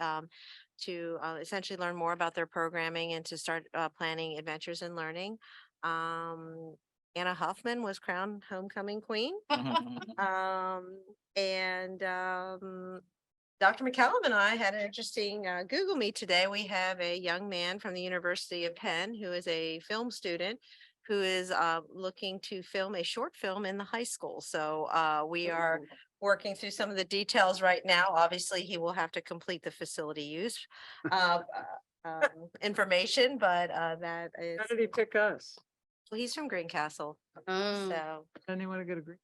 to essentially learn more about their programming and to start planning adventures in learning. Anna Huffman was crowned homecoming queen. Dr. McCallum and I had an interesting Google Meet today. We have a young man from the University of Penn who is a film student who is looking to film a short film in the high school. So we are working through some of the details right now. Obviously, he will have to complete the facility use information, but that is. How did he pick us? Well, he's from Greencastle, Oh. so. Anyone to get a green?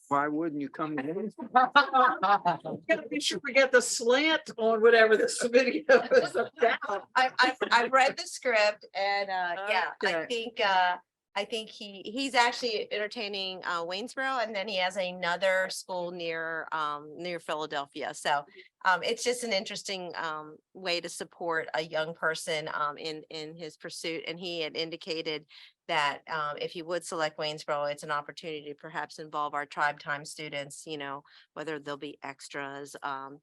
Why wouldn't you come? in? Gotta be sure we get the slant on whatever this video is about. I've read the script and yeah, Okay. I think he's actually entertaining Waynesboro, and then he has another school near Philadelphia. So it's just an interesting way to support a young person in his pursuit. And he had indicated that if he would select Waynesboro, it's an opportunity to perhaps involve our tribe time students, you know, whether there'll be extras. And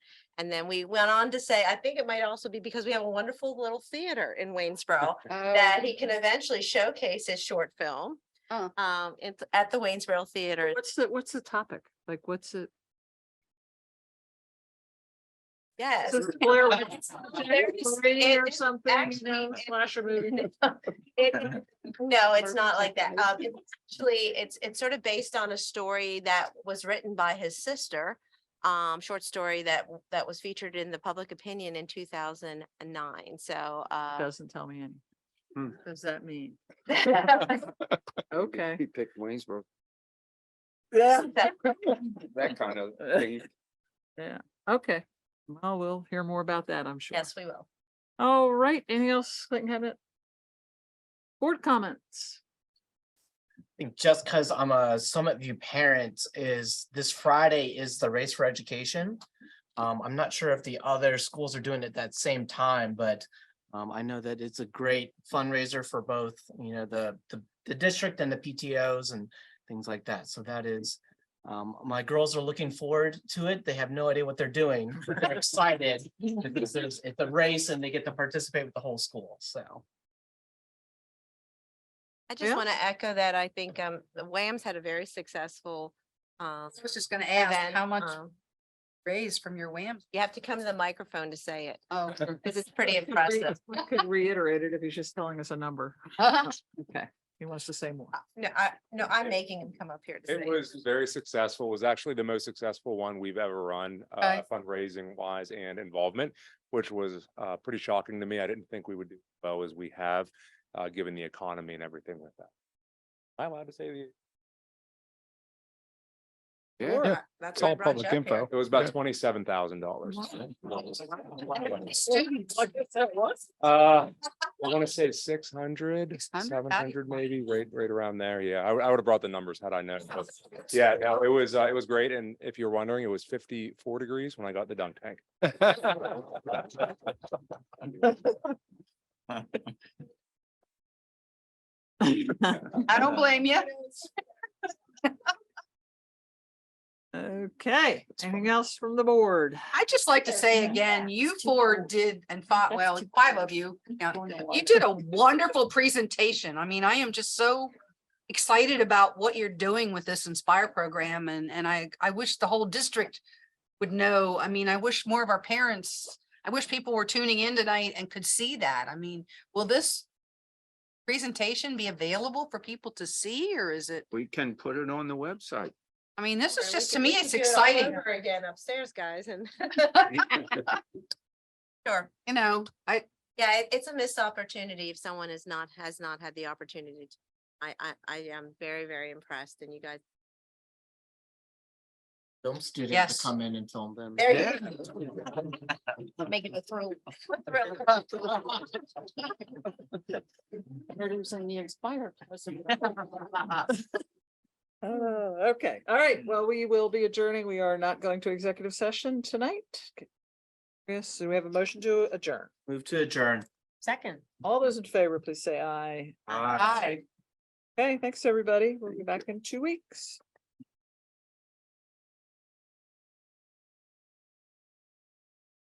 then we went on to say, I think it might also be because we have a wonderful little theater in Waynesboro that he can eventually showcase his short film at the Waynesboro Theater. What's the topic? Like, what's it? Yes. Is this Blair Witch There's- Project or it- something, you actually, know, slasher movie? No, it's not like that. It's sort of based on a story that was written by his sister. Short story that was featured in the Public Opinion in 2009. So Doesn't tell me any. What does that mean? Okay. He picked Waynesboro. Yeah. That kind of thing. Yeah, okay. Well, we'll hear more about that, I'm sure. Yes, we will. All right, anything else, Clayton Cabinet? Board comments. Think just because I'm a Summit View parent, is this Friday is the Race for Education. I'm not sure if the other schools are doing it at that same time, but I know that it's a great fundraiser for both, you know, the district and the PTOs and things like that. So that is, my girls are looking forward to it. They have no idea what they're doing, but they're excited because it's a race and they get to participate with the whole school. So. I just Yeah. want to echo that. I think the WAMs had a very successful. I was just gonna ask, event, how much raised from your WAMs? You have to come to the microphone to say it Oh. because it's pretty impressive. I could reiterate it if he's just telling us a number. Okay, he wants to say more. No, I'm making him come up here to say. It was very successful. It was actually the most successful one we've ever run, Okay. fundraising wise and involvement, which was pretty shocking to me. I didn't think we would do as well as we have, given the economy and everything with that. Am I allowed to say the? Sure. Yeah, That's it's why I all brought you public up here. info. It was about Yeah. $27,000. Students. I want to say 600, 600? 700 maybe, right around there. Yeah, I would have brought the numbers had I known. But yeah, no, it was great. And if you're wondering, it was 54 degrees when I got the dunk tank. I don't blame you. Okay, anything else from the board? I'd just like to say again, you four did and fought, well, 5 of you, you did a wonderful presentation. I mean, I am just so excited about what you're doing with this Inspire program and I wish the whole district would know. I mean, I wish more of our parents, I wish people were tuning in tonight and could see that. I mean, will this presentation be available for people to see or is it, We can put it on the website. I mean, this is just, to me, it's exciting. Again upstairs, guys, and. Sure, you know, Yeah, it's a missed opportunity if someone has not had the opportunity. I am very, very impressed and you guys. Film students Yes. to come in and film them. There Yeah. Making a thrill. Introducing the Inspire. Okay, all right. Well, we will be adjourning. We are not going to executive session tonight. Yes, so we have a motion to adjourn. Move to adjourn. Second. All those in favor, please say aye. Aye. Okay, thanks, everybody. We'll be back in 2 weeks.